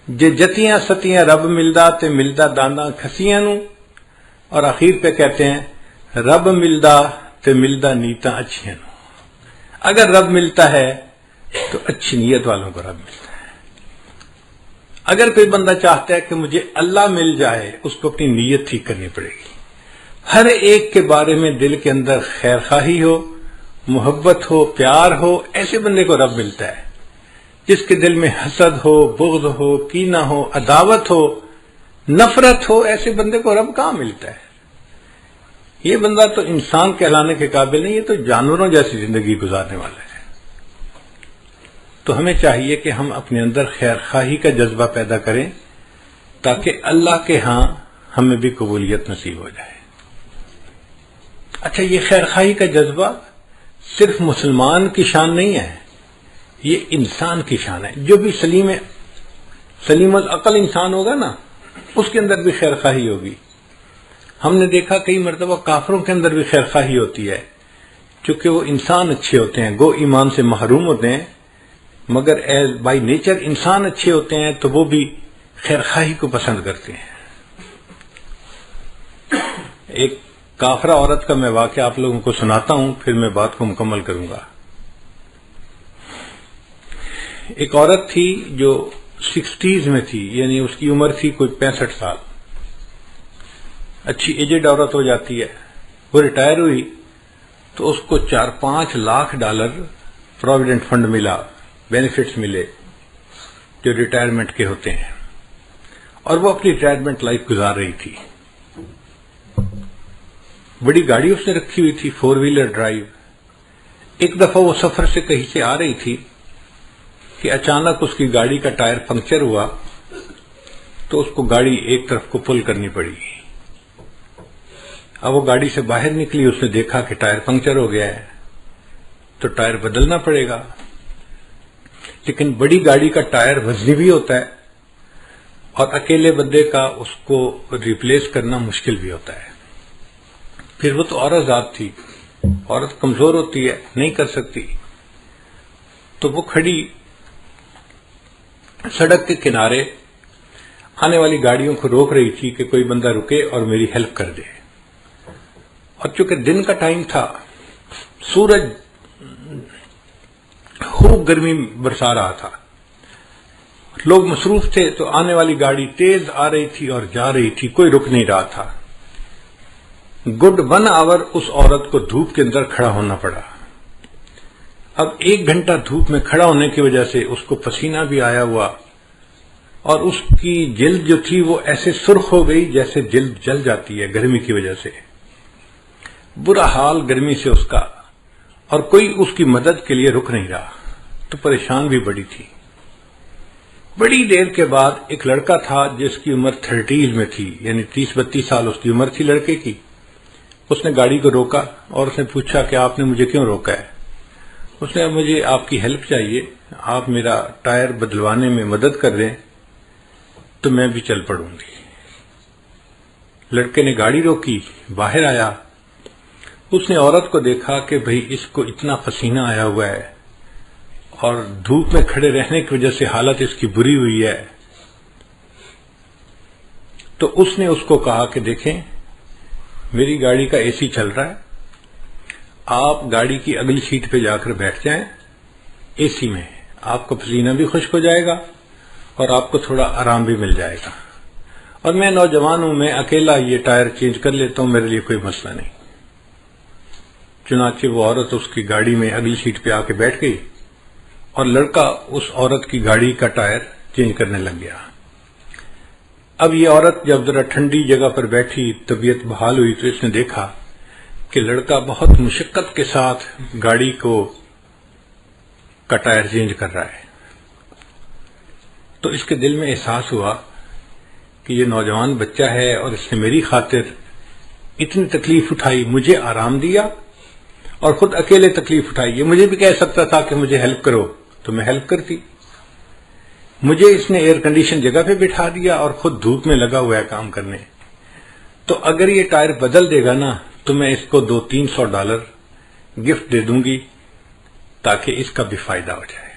یہ جتیاں ستیاں رب ملدا تے ملدا دانداں کھسیاں نو. اور آخر پہ کہتے ہیں رب ملدا تے ملدا نیتاں اچھیاں نو. اگر رب ملتا ہے تو اچھی نیت والوں کو رب ملتا ہے. اگر کوئی بندہ چاہتا ہے کہ مجھے اللہ مل جائے، اس کو اپنی نیت ٹھیک کرنی پڑے گی. ہر ایک کے بارے میں دل کے اندر خیر خواہی ہو، محبت ہو، پیار ہو، ایسے بندے کو رب ملتا ہے. جس کے دل میں حسد ہو، بغض ہو، کینہ ہو، عداوت ہو، نفرت ہو، ایسے بندے کو رب کہاں ملتا ہے؟ یہ بندہ تو انسان کہلانے کے قابل نہیں، یہ تو جانوروں جیسی زندگی گزارنے والا ہے. تو ہمیں چاہیے کہ ہم اپنے اندر خیر خواہی کا جذبہ پیدا کریں تاکہ اللہ کے ہاں ہمیں بھی قبولیت نصیب ہو جائے. اچھا، یہ خیر خواہی کا جذبہ صرف مسلمان کی شان نہیں ہے، یہ انسان کی شان ہے. جو بھی سلیم العقل انسان ہوگا نا، اس کے اندر بھی خیر خواہی ہوگی. ہم نے دیکھا کئی مرتبہ کافروں کے اندر بھی خیر خواہی ہوتی ہے، چونکہ وہ انسان اچھے ہوتے ہیں، گو ایمان سے محروم ہوتے ہیں، مگر ایز بائی نیچر انسان اچھے ہوتے ہیں تو وہ بھی خیر خواہی کو پسند کرتے ہیں. ایک کافرہ عورت کا میں واقعہ آپ لوگوں کو سناتا ہوں، پھر میں بات کو مکمل کروں گا. ایک عورت تھی جو 60s میں تھی، یعنی اس کی عمر تھی کوئی 65 سال. اچھی ایجڈ عورت ہو جاتی ہے. وہ ریٹائر ہوئی تو اس کو $4-5 لاکھ پروویڈنٹ فنڈ ملا، بینیفٹس ملے جو ریٹائرمنٹ کے ہوتے ہیں، اور وہ اپنی ریٹائرمنٹ لائف گزار رہی تھی. بڑی گاڑی اس نے رکھی ہوئی تھی، 4 ویلر ڈرائیو. ایک دفعہ وہ سفر سے کہیں سے آ رہی تھی کہ اچانک اس کی گاڑی کا ٹائر پنکچر ہوا تو اس کو گاڑی ایک طرف کو پل کرنی پڑی. اب وہ گاڑی سے باہر نکلی، اس نے دیکھا کہ ٹائر پنکچر ہو گیا ہے تو ٹائر بدلنا پڑے گا. لیکن بڑی گاڑی کا ٹائر وزنی بھی ہوتا ہے اور اکیلے بندے کا اس کو ریپلیس کرنا مشکل بھی ہوتا ہے. پھر وہ تو عورت ذات تھی، عورت کمزور ہوتی ہے، نہیں کر سکتی. تو وہ کھڑی سڑک کے کنارے آنے والی گاڑیوں کو روک رہی تھی کہ کوئی بندہ رکے اور میری ہیلپ کر دے. اور چونکہ دن کا ٹائم تھا، سورج خوب گرمی برسا رہا تھا، لوگ مصروف تھے، تو آنے والی گاڑی تیز آ رہی تھی اور جا رہی تھی، کوئی رک نہیں رہا تھا. گڈ 1 آور اس عورت کو دھوپ کے اندر کھڑا ہونا پڑا. اب 1 گھنٹہ دھوپ میں کھڑا ہونے کی وجہ سے اس کو پسینہ بھی آیا ہوا، اور اس کی جلد جو تھی وہ ایسے سرخ ہو گئی جیسے جلد جل جاتی ہے گرمی کی وجہ سے. برا حال گرمی سے اس کا، اور کوئی اس کی مدد کے لیے رک نہیں رہا، تو پریشان بھی بڑی تھی. بڑی دیر کے بعد ایک لڑکا تھا جس کی عمر 30 میں تھی، یعنی 30-32 سال اس کی عمر تھی لڑکے کی. اس نے گاڑی کو روکا اور اس نے پوچھا کہ آپ نے مجھے کیوں روکا ہے؟ اس نے مجھے آپ کی ہیلپ چاہیے، آپ میرا ٹائر بدلوانے میں مدد کر دیں تو میں بھی چل پڑوں گی. لڑکے نے گاڑی روکی، باہر آیا. اس نے عورت کو دیکھا کہ بھئی اس کو اتنا پسینہ آیا ہوا ہے اور دھوپ میں کھڑے رہنے کی وجہ سے حالت اس کی بری ہوئی ہے. تو اس نے اس کو کہا کہ دیکھیں میری گاڑی کا اے سی چل رہا ہے، آپ گاڑی کی اگلی سیٹ پہ جا کر بیٹھ جائیں اے سی میں، آپ کا پسینہ بھی خشک ہو جائے گا اور آپ کو تھوڑا آرام بھی مل جائے گا، اور میں نوجوان ہوں، میں اکیلا یہ ٹائر چینج کر لیتا ہوں، میرے لیے کوئی مسئلہ نہیں. چنانچہ وہ عورت اس کی گاڑی میں اگلی سیٹ پہ آ کے بیٹھ گئی اور لڑکا اس عورت کی گاڑی کا ٹائر چینج کرنے لگ گیا. اب یہ عورت جب ذرا ٹھنڈی جگہ پر بیٹھی، طبیعت بحال ہوئی، تو اس نے دیکھا کہ لڑکا بہت مشقت کے ساتھ گاڑی کا ٹائر چینج کر رہا ہے. تو اس کے دل میں احساس ہوا کہ یہ نوجوان بچہ ہے اور اس نے میری خاطر اتنی تکلیف اٹھائی، مجھے آرام دیا اور خود اکیلے تکلیف اٹھائی. یہ مجھے بھی کہہ سکتا تھا کہ مجھے ہیلپ کرو تو میں ہیلپ کرتی. مجھے اس نے ایئر کنڈیشن جگہ پہ بٹھا دیا اور خود دھوپ میں لگا ہوا ہے کام کرنے. تو اگر یہ ٹائر بدل دے گا نا تو میں اس کو $200-300 گفٹ دے دوں گی تاکہ اس کا بھی فائدہ ہو جائے.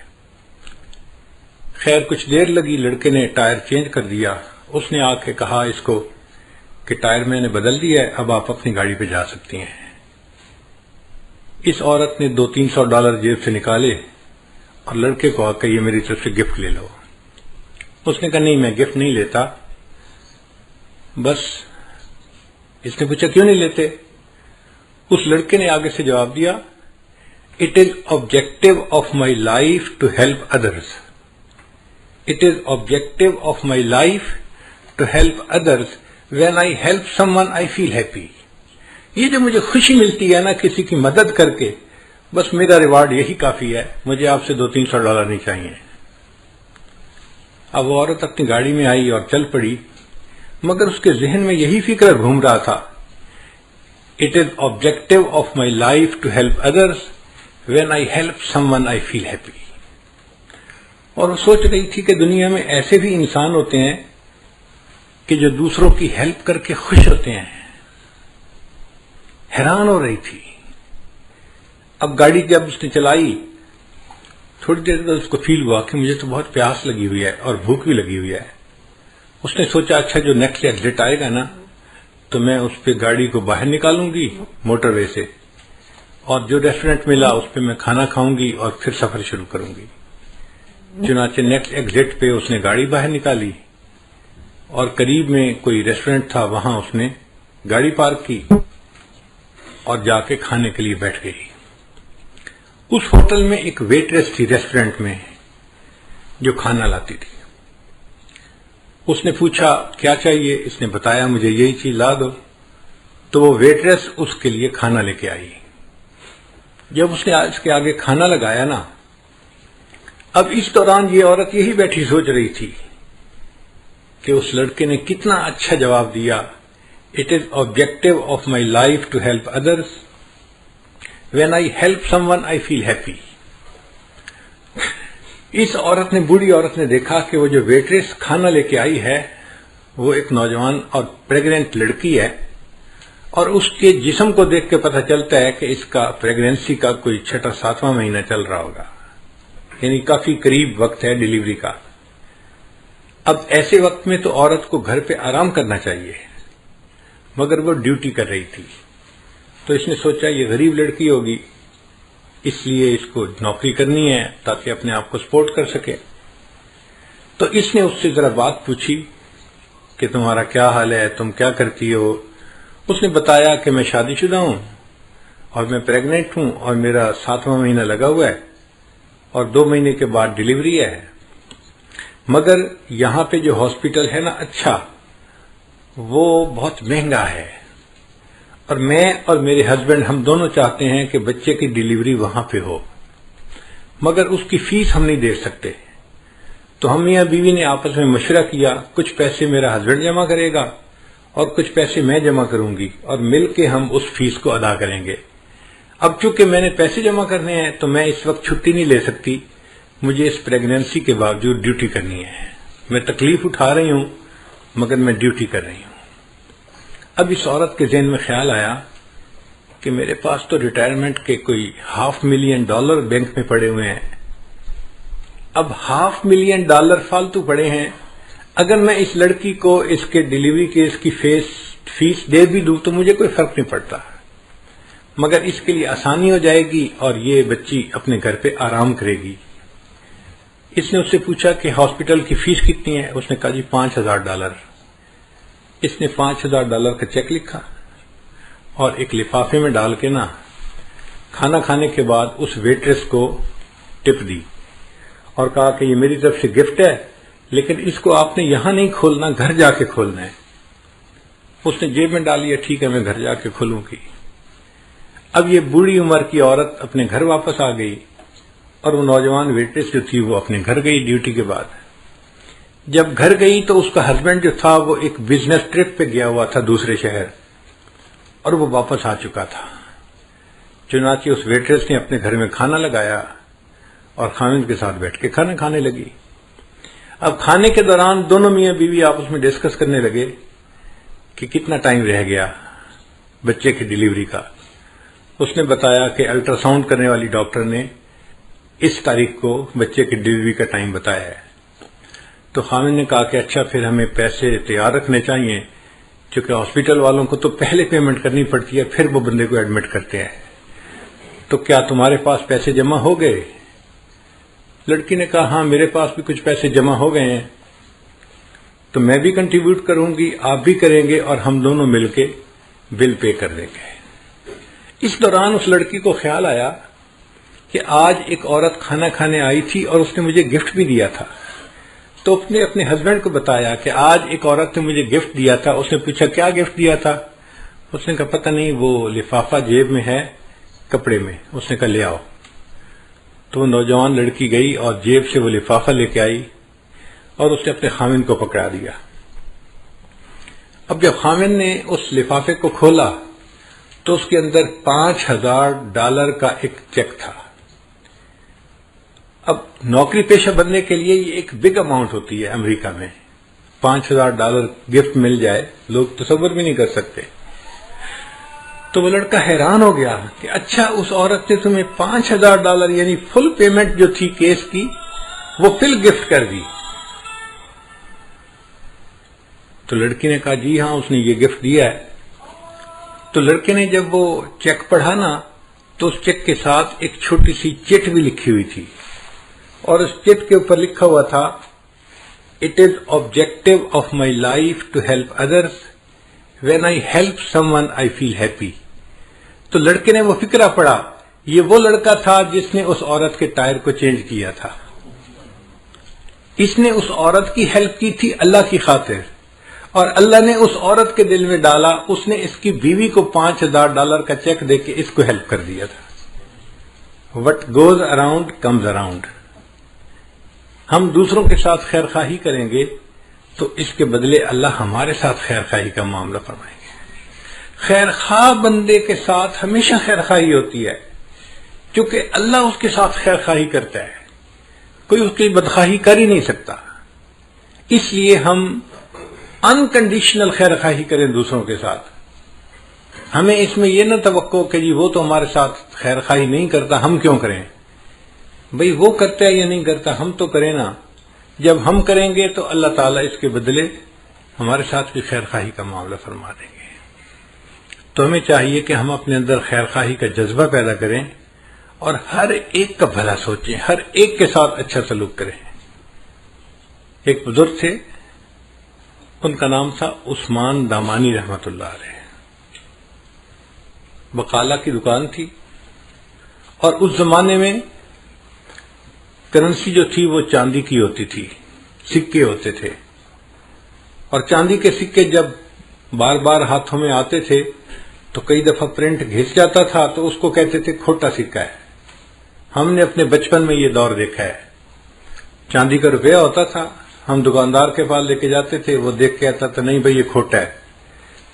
خیر کچھ دیر لگی، لڑکے نے ٹائر چینج کر دیا. اس نے آ کے کہا اس کو کہ ٹائر میں نے بدل دیا ہے، اب آپ اپنی گاڑی پہ جا سکتی ہیں. اس عورت نے $200-300 جیب سے نکالے اور لڑکے کو آ کے یہ میری طرف سے گفٹ لے لو. اس نے کہا نہیں میں گفٹ نہیں لیتا. بس اس نے پوچھا کیوں نہیں لیتے؟ اس لڑکے نے آگے سے جواب دیا It is objective of my life to help others. It is objective of my life to help others. When I help someone I feel happy. یہ جو مجھے خوشی ملتی ہے نا کسی کی مدد کر کے، بس میرا ریوارڈ یہی کافی ہے، مجھے آپ سے $200-300 نہیں چاہیے. اب وہ عورت اپنی گاڑی میں آئی اور چل پڑی، مگر اس کے ذہن میں یہی فکر گھوم رہا تھا It is objective of my life to help others. When I help someone I feel happy. اور وہ سوچ رہی تھی کہ دنیا میں ایسے بھی انسان ہوتے ہیں کہ جو دوسروں کی ہیلپ کر کے خوش ہوتے ہیں. حیران ہو رہی تھی. اب گاڑی جب اس نے چلائی تھوڑی دیر بعد اس کو فیل ہوا کہ مجھے تو بہت پیاس لگی ہوئی ہے اور بھوک بھی لگی ہوئی ہے. اس نے سوچا اچھا جو نیکسٹ ایگزٹ آئے گا نا تو میں اس پہ گاڑی کو باہر نکالوں گی موٹر وے سے، اور جو ریسٹورینٹ ملا اس پہ میں کھانا کھاؤں گی اور پھر سفر شروع کروں گی. چنانچہ نیکسٹ ایگزٹ پہ اس نے گاڑی باہر نکالی اور قریب میں کوئی ریسٹورینٹ تھا، وہاں اس نے گاڑی پارک کی اور جا کے کھانے کے لیے بیٹھ گئی. اس ہوٹل میں ایک ویٹریس تھی ریسٹورینٹ میں جو کھانا لاتی تھی. اس نے پوچھا کیا چاہیے؟ اس نے بتایا مجھے یہی چیز لا دو. تو وہ ویٹریس اس کے لیے کھانا لے کے آئی. جب اس نے اس کے آگے کھانا لگایا نا، اب اس دوران یہ عورت یہی بیٹھی سوچ رہی تھی کہ اس لڑکے نے کتنا اچھا جواب دیا It is objective of my life to help others. When I help someone I feel happy. اس عورت نے، بوڑھی عورت نے دیکھا کہ وہ جو ویٹریس کھانا لے کے آئی ہے وہ ایک نوجوان اور پریگننٹ لڑکی ہے، اور اس کے جسم کو دیکھ کے پتہ چلتا ہے کہ اس کا پریگننسی کا کوئی 6واں مہینہ چل رہا ہوگا، یعنی کافی قریب وقت ہے ڈیلیوری کا. اب ایسے وقت میں تو عورت کو گھر پہ آرام کرنا چاہیے، مگر وہ ڈیوٹی کر رہی تھی. تو اس نے سوچا یہ غریب لڑکی ہوگی، اس لیے اس کو نوکری کرنی ہے تاکہ اپنے آپ کو سپورٹ کر سکے. تو اس نے اس سے ذرا بات پوچھی کہ تمہارا کیا حال ہے، تم کیا کرتی ہو؟ اس نے بتایا کہ میں شادی شدہ ہوں اور میں پریگننٹ ہوں اور میرا 7واں مہینہ لگا ہوا ہے اور 2 مہینے کے بعد ڈیلیوری ہے، مگر یہاں پہ جو ہاسپٹل ہے نا اچھا، وہ بہت مہنگا ہے، اور میں اور میرے ہسبینڈ ہم دونوں چاہتے ہیں کہ بچے کی ڈیلیوری وہاں پہ ہو، مگر اس کی فیس ہم نہیں دے سکتے۔ تو ہم میاں بیوی نے آپس میں مشورہ کیا، کچھ پیسے میرا ہسبینڈ جمع کرے گا اور کچھ پیسے میں جمع کروں گی، اور مل کے ہم اس فیس کو ادا کریں گے۔ اب چونکہ میں نے پیسے جمع کرنے ہیں تو میں اس وقت چھٹی نہیں لے سکتی، مجھے اس پریگننسی کے باوجود ڈیوٹی کرنی ہے۔ میں تکلیف اٹھا رہی ہوں مگر میں ڈیوٹی کر رہی ہوں۔ اب اس عورت کے ذہن میں خیال آیا کہ میرے پاس تو ریٹائرمنٹ کے کوئی $500,000 بینک میں پڑے ہوئے ہیں، اب $500,000 فالتو پڑے ہیں، اگر میں اس لڑکی کو اس کے ڈیلیوری کے اس کی فیس دے بھی دوں تو مجھے کوئی فرق نہیں پڑتا، مگر اس کے لیے آسانی ہو جائے گی اور یہ بچی اپنے گھر پہ آرام کرے گی۔ اس نے اس سے پوچھا کہ ہاسپٹل کی فیس کتنی ہے؟ اس نے کہا جی $5,000۔ اس نے $5,000 کا چیک لکھا اور ایک لفافے میں ڈال کے نا کھانا کھانے کے بعد اس ویٹریس کو ٹپ دی اور کہا کہ یہ میری طرف سے گفٹ ہے، لیکن اس کو آپ نے یہاں نہیں کھولنا، گھر جا کے کھولنا ہے۔ اس نے جیب میں ڈال لیا، ٹھیک ہے میں گھر جا کے کھولوں گی۔ اب یہ بوڑھی عمر کی عورت اپنے گھر واپس آ گئی اور وہ نوجوان ویٹریس جو تھی وہ اپنے گھر گئی ڈیوٹی کے بعد۔ جب گھر گئی تو اس کا ہسبینڈ جو تھا وہ ایک بزنس ٹرپ پہ گیا ہوا تھا دوسرے شہر، اور وہ واپس آ چکا تھا۔ چنانچہ اس ویٹریس نے اپنے گھر میں کھانا لگایا اور خاوند کے ساتھ بیٹھ کے کھانا کھانے لگی۔ اب کھانے کے دوران دونوں میاں بیوی آپس میں ڈسکس کرنے لگے کہ کتنا ٹائم رہ گیا بچے کی ڈیلیوری کا۔ اس نے بتایا کہ الٹرا ساؤنڈ کرنے والی ڈاکٹر نے اس تاریخ کو بچے کی ڈیلیوری کا ٹائم بتایا ہے۔ تو خاوند نے کہا کہ اچھا پھر ہمیں پیسے تیار رکھنے چاہیے، کیونکہ ہاسپٹل والوں کو تو پہلے پیمنٹ کرنی پڑتی ہے پھر وہ بندے کو ایڈمٹ کرتے ہیں، تو کیا تمہارے پاس پیسے جمع ہو گئے؟ لڑکی نے کہا ہاں میرے پاس بھی کچھ پیسے جمع ہو گئے ہیں، تو میں بھی کنٹریبیوٹ کروں گی، آپ بھی کریں گے، اور ہم دونوں مل کے بل پے کر دیں گے۔ اس دوران اس لڑکی کو خیال آیا کہ آج ایک عورت کھانا کھانے آئی تھی اور اس نے مجھے گفٹ بھی دیا تھا، تو اس نے اپنے ہسبینڈ کو بتایا کہ آج ایک عورت نے مجھے گفٹ دیا تھا۔ اس نے پوچھا کیا گفٹ دیا تھا؟ اس نے کہا پتہ نہیں، وہ لفافہ جیب میں ہے کپڑے میں۔ اس نے کہا لے آؤ۔ تو وہ نوجوان لڑکی گئی اور جیب سے وہ لفافہ لے کے آئی اور اس نے اپنے خاوند کو پکڑا دیا۔ اب جب خاوند نے اس لفافے کو کھولا تو اس کے اندر $5,000 کا ایک چیک تھا۔ اب نوکری پیشہ بننے کے لیے یہ ایک بگ اماؤنٹ ہوتی ہے امریکہ میں، $5,000 گفٹ مل جائے، لوگ تصور بھی نہیں کر سکتے۔ تو وہ لڑکا حیران ہو گیا کہ اچھا اس عورت نے تمہیں $5,000 یعنی فل پیمنٹ جو تھی کیس کی وہ فل گفٹ کر دی۔ تو لڑکی نے کہا جی ہاں اس نے یہ گفٹ دیا ہے۔ تو لڑکے نے جب وہ چیک پڑھا نا تو اس چیک کے ساتھ ایک چھوٹی سی چٹ بھی لکھی ہوئی تھی، اور اس چٹ کے اوپر لکھا ہوا تھا "It is objective of my life to help others. When I help someone I feel happy." تو لڑکے نے وہ فقرہ پڑھا، یہ وہ لڑکا تھا جس نے اس عورت کے ٹائر کو چینج کیا تھا۔ اس نے اس عورت کی ہیلپ کی تھی اللہ کی خاطر، اور اللہ نے اس عورت کے دل میں ڈالا، اس نے اس کی بیوی کو $5,000 کا چیک دے کے اس کو ہیلپ کر دیا تھا۔ What goes around comes around۔ ہم دوسروں کے ساتھ خیر خواہی کریں گے تو اس کے بدلے اللہ ہمارے ساتھ خیر خواہی کا معاملہ فرمائیں گے۔ خیر خواہ بندے کے ساتھ ہمیشہ خیر خواہی ہوتی ہے، کیونکہ اللہ اس کے ساتھ خیر خواہی کرتا ہے، کوئی اس کی بدخواہی کر ہی نہیں سکتا۔ اس لیے ہم انکنڈیشنل خیر خواہی کریں دوسروں کے ساتھ۔ ہمیں اس میں یہ نہ توقع کہ جی وہ تو ہمارے ساتھ خیر خواہی نہیں کرتا، ہم کیوں کریں؟ بھئی وہ کرتا ہے یا نہیں کرتا، ہم تو کریں نا۔ جب ہم کریں گے تو اللہ تعالیٰ اس کے بدلے ہمارے ساتھ بھی خیر خواہی کا معاملہ فرما دیں گے۔ تو ہمیں چاہیے کہ ہم اپنے اندر خیر خواہی کا جذبہ پیدا کریں اور ہر ایک کا بھلا سوچیں، ہر ایک کے ساتھ اچھا سلوک کریں۔ ایک بزرگ تھے، ان کا نام تھا عثمان دامانی رحمت اللہ علیہ۔ بقالہ کی دکان تھی، اور اس زمانے میں کرنسی جو تھی وہ چاندی کی ہوتی تھی، سکے ہوتے تھے، اور چاندی کے سکے جب بار بار ہاتھوں میں آتے تھے تو کئی دفعہ پرنٹ گھس جاتا تھا تو اس کو کہتے تھے کھوٹا سکہ ہے۔ ہم نے اپنے بچپن میں یہ دور دیکھا ہے، چاندی کا روپیہ ہوتا تھا، ہم دکاندار کے پاس لے کے جاتے تھے، وہ دیکھ کے آتا تھا نہیں بھائی یہ کھوٹا ہے،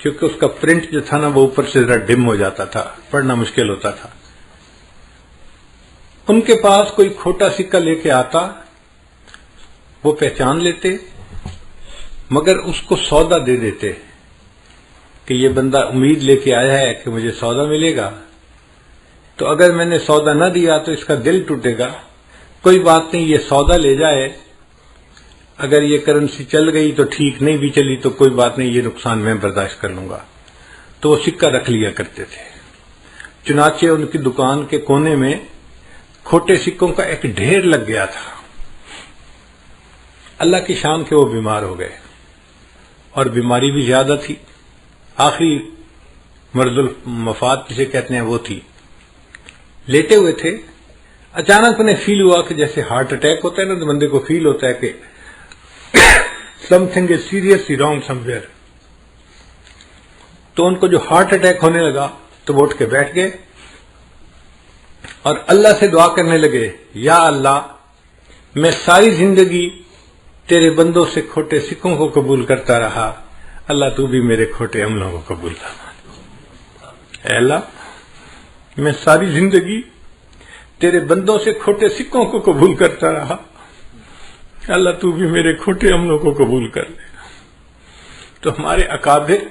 کیونکہ اس کا پرنٹ جو تھا نا وہ اوپر سے ذرا ڈم ہو جاتا تھا، پڑھنا مشکل ہوتا تھا۔ ان کے پاس کوئی کھوٹا سکہ لے کے آتا، وہ پہچان لیتے، مگر اس کو سودا دے دیتے کہ یہ بندہ امید لے کے آیا ہے کہ مجھے سودا ملے گا، تو اگر میں نے سودا نہ دیا تو اس کا دل ٹوٹے گا، کوئی بات نہیں یہ سودا لے جائے، اگر یہ کرنسی چل گئی تو ٹھیک، نہیں بھی چلی تو کوئی بات نہیں، یہ نقصان میں برداشت کر لوں گا، تو وہ سکہ رکھ لیا کرتے تھے۔ چنانچہ ان کی دکان کے کونے میں کھوٹے سکوں کا ایک ڈھیر لگ گیا تھا۔ اللہ کی شان کے وہ بیمار ہو گئے، اور بیماری بھی زیادہ تھی، آخری مرض المفات جسے کہتے ہیں وہ تھی۔ لیٹے ہوئے تھے، اچانک انہیں فیل ہوا کہ جیسے ہارٹ اٹیک ہوتا ہے نا، تو بندے کو فیل ہوتا ہے کہ some thing is seriously wrong some where, تو ان کو جو ہارٹ اٹیک ہونے لگا تو وہ اٹھ کے بیٹھ گئے اور اللہ سے دعا کرنے لگے، یا اللہ میں ساری زندگی تیرے بندوں سے کھوٹے سکوں کو قبول کرتا رہا، اللہ تو بھی میرے کھوٹے عملوں کو قبول فرما۔ اے اللہ میں ساری زندگی تیرے بندوں سے کھوٹے سکوں کو قبول کرتا رہا، اللہ تو بھی میرے کھوٹے عملوں کو قبول کر لے۔ تو ہمارے اکابر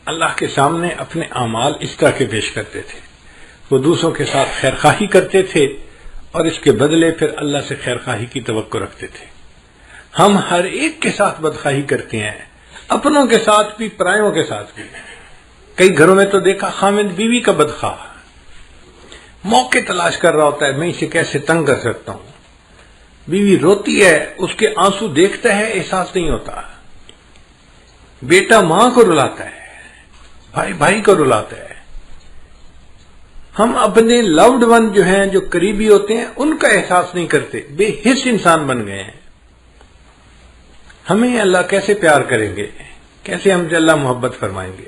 اللہ کے سامنے اپنے اعمال اس طرح کے پیش کرتے تھے، وہ دوسروں کے ساتھ خیرخواہی کرتے تھے اور اس کے بدلے پھر اللہ سے خیرخواہی کی توقع رکھتے تھے۔ ہم ہر ایک کے ساتھ بدخواہی کرتے ہیں، اپنوں کے ساتھ بھی پرایوں کے ساتھ بھی۔ کئی گھروں میں تو دیکھا خامد بیوی کا بدخواہ موقع تلاش کر رہا ہوتا ہے، میں اسے کیسے تنگ کر سکتا ہوں، بیوی روتی ہے، اس کے آنسو دیکھتا ہے، احساس نہیں ہوتا، بیٹا ماں کو رلاتا ہے، بھائی بھائی کو رلاتا ہے۔ ہم اپنے لوڈ ون جو ہیں، جو قریبی ہوتے ہیں، ان کا احساس نہیں کرتے، بے حس انسان بن گئے ہیں۔ ہمیں اللہ کیسے پیار کریں گے، کیسے ہم سے اللہ محبت فرمائیں گے؟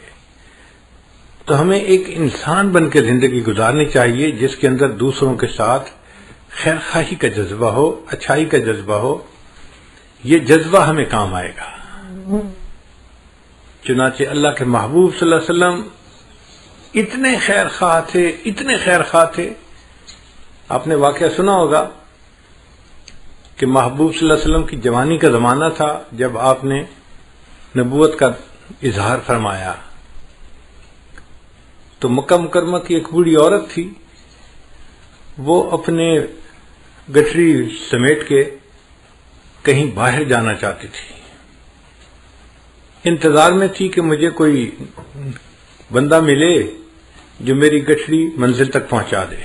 تو ہمیں ایک انسان بن کے زندگی گزارنی چاہیے جس کے اندر دوسروں کے ساتھ خیرخواہی کا جذبہ ہو، اچھائی کا جذبہ ہو، یہ جذبہ ہمیں کام آئے گا۔ چنانچہ اللہ کے محبوب صلی اللہ علیہ وسلم اتنے خیر خواہ تھے، اتنے خیر خواہ تھے۔ آپ نے واقعہ سنا ہوگا کہ محبوب صلی اللہ علیہ وسلم کی جوانی کا زمانہ تھا جب آپ نے نبوت کا اظہار فرمایا، تو مکہ مکرمہ کی ایک بوڑھی عورت تھی، وہ اپنے گٹھری سمیٹ کے کہیں باہر جانا چاہتی تھی، انتظار میں تھی کہ مجھے کوئی بندہ ملے جو میری گٹھری منزل تک پہنچا دے۔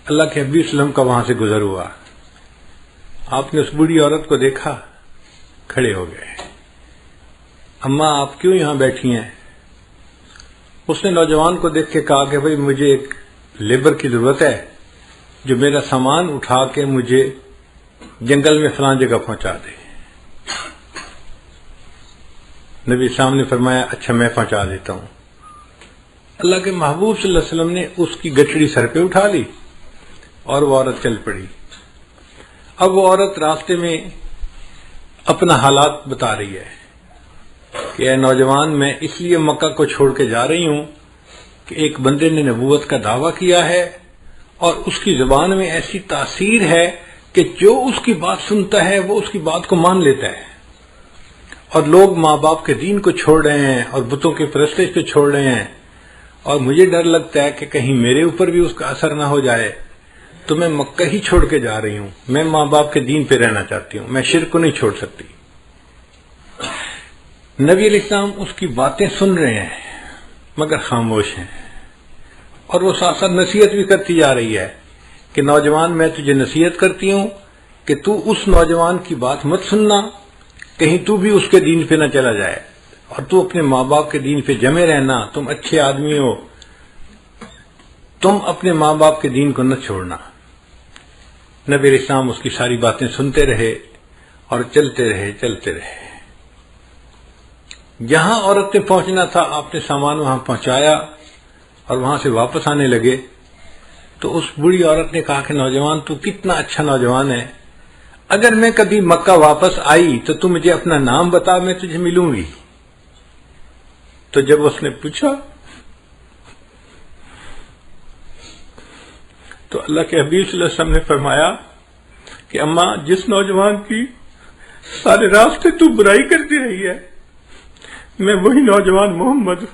اللہ کے حبیب صلی اللہ علیہ وسلم کا وہاں سے گزر ہوا، آپ نے اس بوڑھی عورت کو دیکھا، کھڑے ہو گئے، اماں آپ کیوں یہاں بیٹھی ہیں؟ اس نے نوجوان کو دیکھ کے کہا کہ بھئی مجھے ایک لیبر کی ضرورت ہے جو میرا سامان اٹھا کے مجھے جنگل میں فلاں جگہ پہنچا دے۔ نبی صاحب نے فرمایا اچھا میں پہنچا دیتا ہوں۔ اللہ کے محبوب صلی اللہ علیہ وسلم نے اس کی گٹھڑی سر پہ اٹھا لی اور وہ عورت چل پڑی۔ اب وہ عورت راستے میں اپنا حالات بتا رہی ہے کہ اے نوجوان، میں اس لیے مکہ کو چھوڑ کے جا رہی ہوں کہ ایک بندے نے نبوت کا دعویٰ کیا ہے اور اس کی زبان میں ایسی تاثیر ہے کہ جو اس کی بات سنتا ہے وہ اس کی بات کو مان لیتا ہے، اور لوگ ماں باپ کے دین کو چھوڑ رہے ہیں اور بتوں کے پرستش کو چھوڑ رہے ہیں، اور مجھے ڈر لگتا ہے کہ کہیں میرے اوپر بھی اس کا اثر نہ ہو جائے، تو میں مکہ ہی چھوڑ کے جا رہی ہوں، میں ماں باپ کے دین پہ رہنا چاہتی ہوں، میں شرک کو نہیں چھوڑ سکتی۔ نبی علیہ السلام اس کی باتیں سن رہے ہیں مگر خاموش ہیں، اور وہ ساتھ ساتھ نصیحت بھی کرتی جا رہی ہے کہ نوجوان میں تجھے نصیحت کرتی ہوں کہ تو اس نوجوان کی بات مت سننا، کہیں تو بھی اس کے دین پہ نہ چلا جائے، اور تو اپنے ماں باپ کے دین پہ جمے رہنا، تم اچھے آدمی ہو، تم اپنے ماں باپ کے دین کو نہ چھوڑنا۔ نبی علیہ السلام اس کی ساری باتیں سنتے رہے اور چلتے رہے. جہاں عورت نے پہنچنا تھا آپ نے سامان وہاں پہنچایا اور وہاں سے واپس آنے لگے تو اس بوڑھی عورت نے کہا کہ نوجوان تو کتنا اچھا نوجوان ہے، اگر میں کبھی مکہ واپس آئی تو تم مجھے اپنا نام بتا، میں تجھے ملوں گی. تو جب اس نے پوچھا تو اللہ کے حبیب صلی اللہ علیہ وسلم نے فرمایا کہ اماں، جس نوجوان کی سارے راستے تو برائی کرتی رہی ہے میں وہی نوجوان محمد ہوں.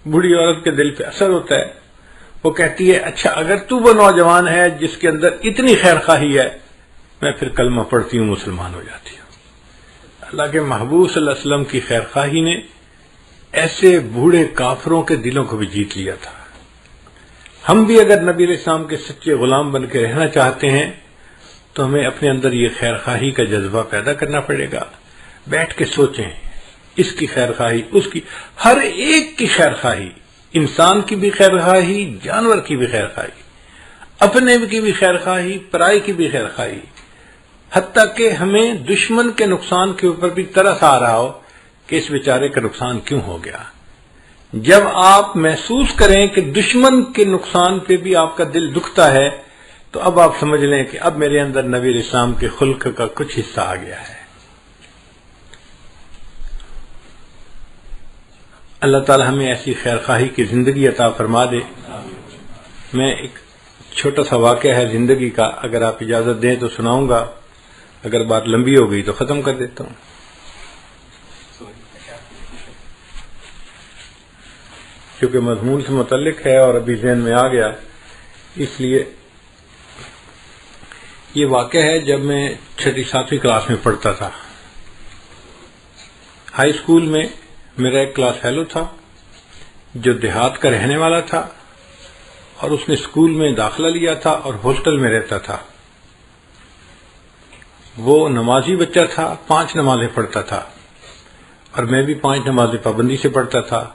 بوڑھی عورت کے دل پہ اثر ہوتا ہے، وہ کہتی ہے اچھا اگر تو وہ نوجوان ہے جس کے اندر اتنی خیر خواہی ہے، میں پھر کلمہ پڑھتی ہوں، مسلمان ہو جاتی ہوں. اللہ کے محبوب صلی اللہ علیہ وسلم کی خیر خواہی نے ایسے بوڑھے کافروں کے دلوں کو بھی جیت لیا تھا. ہم بھی اگر نبی علیہ السلام کے سچے غلام بن کے رہنا چاہتے ہیں تو ہمیں اپنے اندر یہ خیر خواہی کا جذبہ پیدا کرنا پڑے گا. بیٹھ کے سوچیں، اس کی خیر خواہی، اس کی، ہر ایک کی خیر خواہی، انسان کی بھی خیر خواہی، جانور کی بھی خیر خواہی، اپنے کی بھی خیر خواہی، پرائی کی بھی خیر خواہی، حتیٰ کہ ہمیں دشمن کے نقصان کے اوپر بھی ترس آ رہا ہو کہ اس بیچارے کا نقصان کیوں ہو گیا. جب آپ محسوس کریں کہ دشمن کے نقصان پہ بھی آپ کا دل دکھتا ہے تو اب آپ سمجھ لیں کہ اب میرے اندر نبی علیہ السلام کے خلق کا کچھ حصہ آ گیا ہے. اللہ تعالی ہمیں ایسی خیر خواہی کی زندگی عطا فرما دے. میں ایک چھوٹا سا واقعہ ہے زندگی کا، اگر آپ اجازت دیں تو سناؤں گا، اگر بات لمبی ہو گئی تو ختم کر دیتا ہوں. کیونکہ مضمون سے متعلق ہے اور ابھی ذہن میں آ گیا، اس لیے یہ واقعہ ہے جب میں 6 7ویں کلاس میں پڑھتا تھا. ہائی اسکول میں میرا ایک کلاس فیلو تھا جو دیہات کا رہنے والا تھا اور اس نے اسکول میں داخلہ لیا تھا اور ہاسٹل میں رہتا تھا. وہ نمازی بچہ تھا، 5 نمازیں پڑھتا تھا اور میں بھی 5 نمازیں پابندی سے پڑھتا تھا.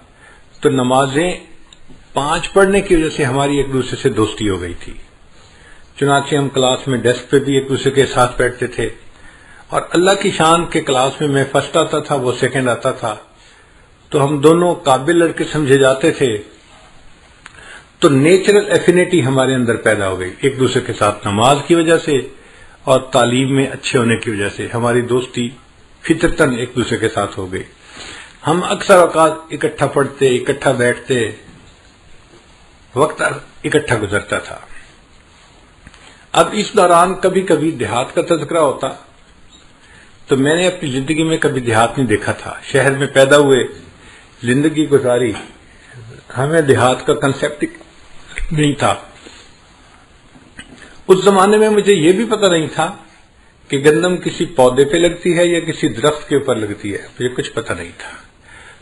تو نمازیں 5 پڑھنے کی وجہ سے ہماری ایک دوسرے سے دوستی ہو گئی تھی. چنانچہ ہم کلاس میں ڈیسک پہ بھی ایک دوسرے کے ساتھ بیٹھتے تھے اور اللہ کی شان کے کلاس میں فرسٹ آتا تھا، وہ سیکنڈ آتا تھا، تو ہم دونوں قابل لڑکے سمجھے جاتے تھے. تو نیچرل ایفینٹی ہمارے اندر پیدا ہو گئی ایک دوسرے کے ساتھ نماز کی وجہ سے اور تعلیم میں اچھے ہونے کی وجہ سے ہماری دوستی فطرتاً ایک دوسرے کے ساتھ ہو گئی. ہم اکثر اوقات اکٹھا پڑھتے، اکٹھا بیٹھتے، وقت اکٹھا گزرتا تھا. اب اس دوران کبھی کبھی دیہات کا تذکرہ ہوتا تو میں نے اپنی زندگی میں کبھی دیہات نہیں دیکھا تھا. شہر میں پیدا ہوئے، زندگی گزاری، ہمیں دیہات کا کنسیپٹ نہیں تھا. اس زمانے میں مجھے یہ بھی پتہ نہیں تھا کہ گندم کسی پودے پہ لگتی ہے یا کسی درخت کے اوپر لگتی ہے، مجھے کچھ پتہ نہیں تھا.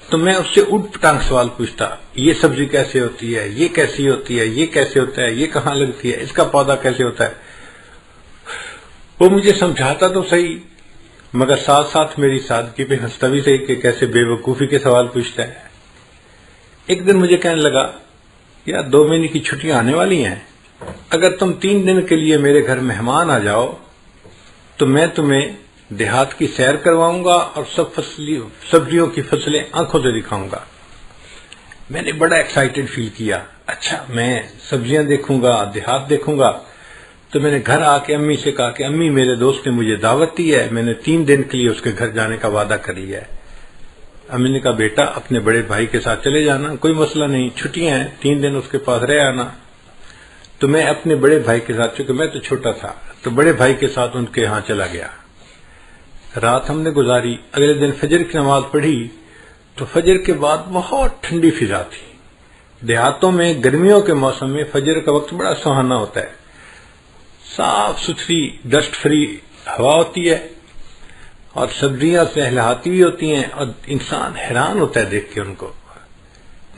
تو میں اس سے اٹھ پٹانگ سوال پوچھتا، یہ سبزی کیسے ہوتی ہے، یہ کیسی ہوتی ہے، یہ کیسے ہوتا ہے، یہ کہاں لگتی ہے، اس کا پودا کیسے ہوتا ہے. وہ مجھے سمجھاتا تو صحیح مگر ساتھ ساتھ میری سادگی پہ ہنستا بھی صحیح کہ کیسے بے وقوفی کے سوال پوچھتا ہے. ایک دن مجھے کہنے لگا، یار 2 مہینے کی چھٹیاں آنے والی ہیں، اگر تم 3 دن کے لیے میرے گھر مہمان آ جاؤ تو میں تمہیں دیہات کی سیر کرواؤں گا اور سبزیوں کی فصلیں آنکھوں سے دکھاؤں گا. میں نے بڑا ایکسائٹڈ فیل کیا، اچھا میں سبزیاں دیکھوں گا، دیہات دیکھوں گا. تو میں نے گھر آ کے امی سے کہا کہ امی میرے دوست نے مجھے دعوت دی ہے، میں نے 3 دن کے لیے اس کے گھر جانے کا وعدہ کر لیا ہے. امی نے کہا بیٹا اپنے بڑے بھائی کے ساتھ چلے جانا، کوئی مسئلہ نہیں، چھٹیاں ہیں، 3 دن اس کے پاس رہ آنا. تو میں اپنے بڑے بھائی کے ساتھ، چونکہ میں تو چھوٹا تھا تو بڑے بھائی کے ساتھ ان کے ہاں چلا گیا. رات ہم نے گزاری. اگلے دن فجر کی نماز پڑھی تو فجر کے بعد بہت ٹھنڈی فضا تھی. دیہاتوں میں گرمیوں کے موسم میں فجر کا وقت بڑا سہانا ہوتا ہے، صاف ستھری ڈسٹ فری ہوا ہوتی ہے اور سبزیاں لہلہاتی ہوئی ہوتی ہیں اور انسان حیران ہوتا ہے دیکھ کے ان کو.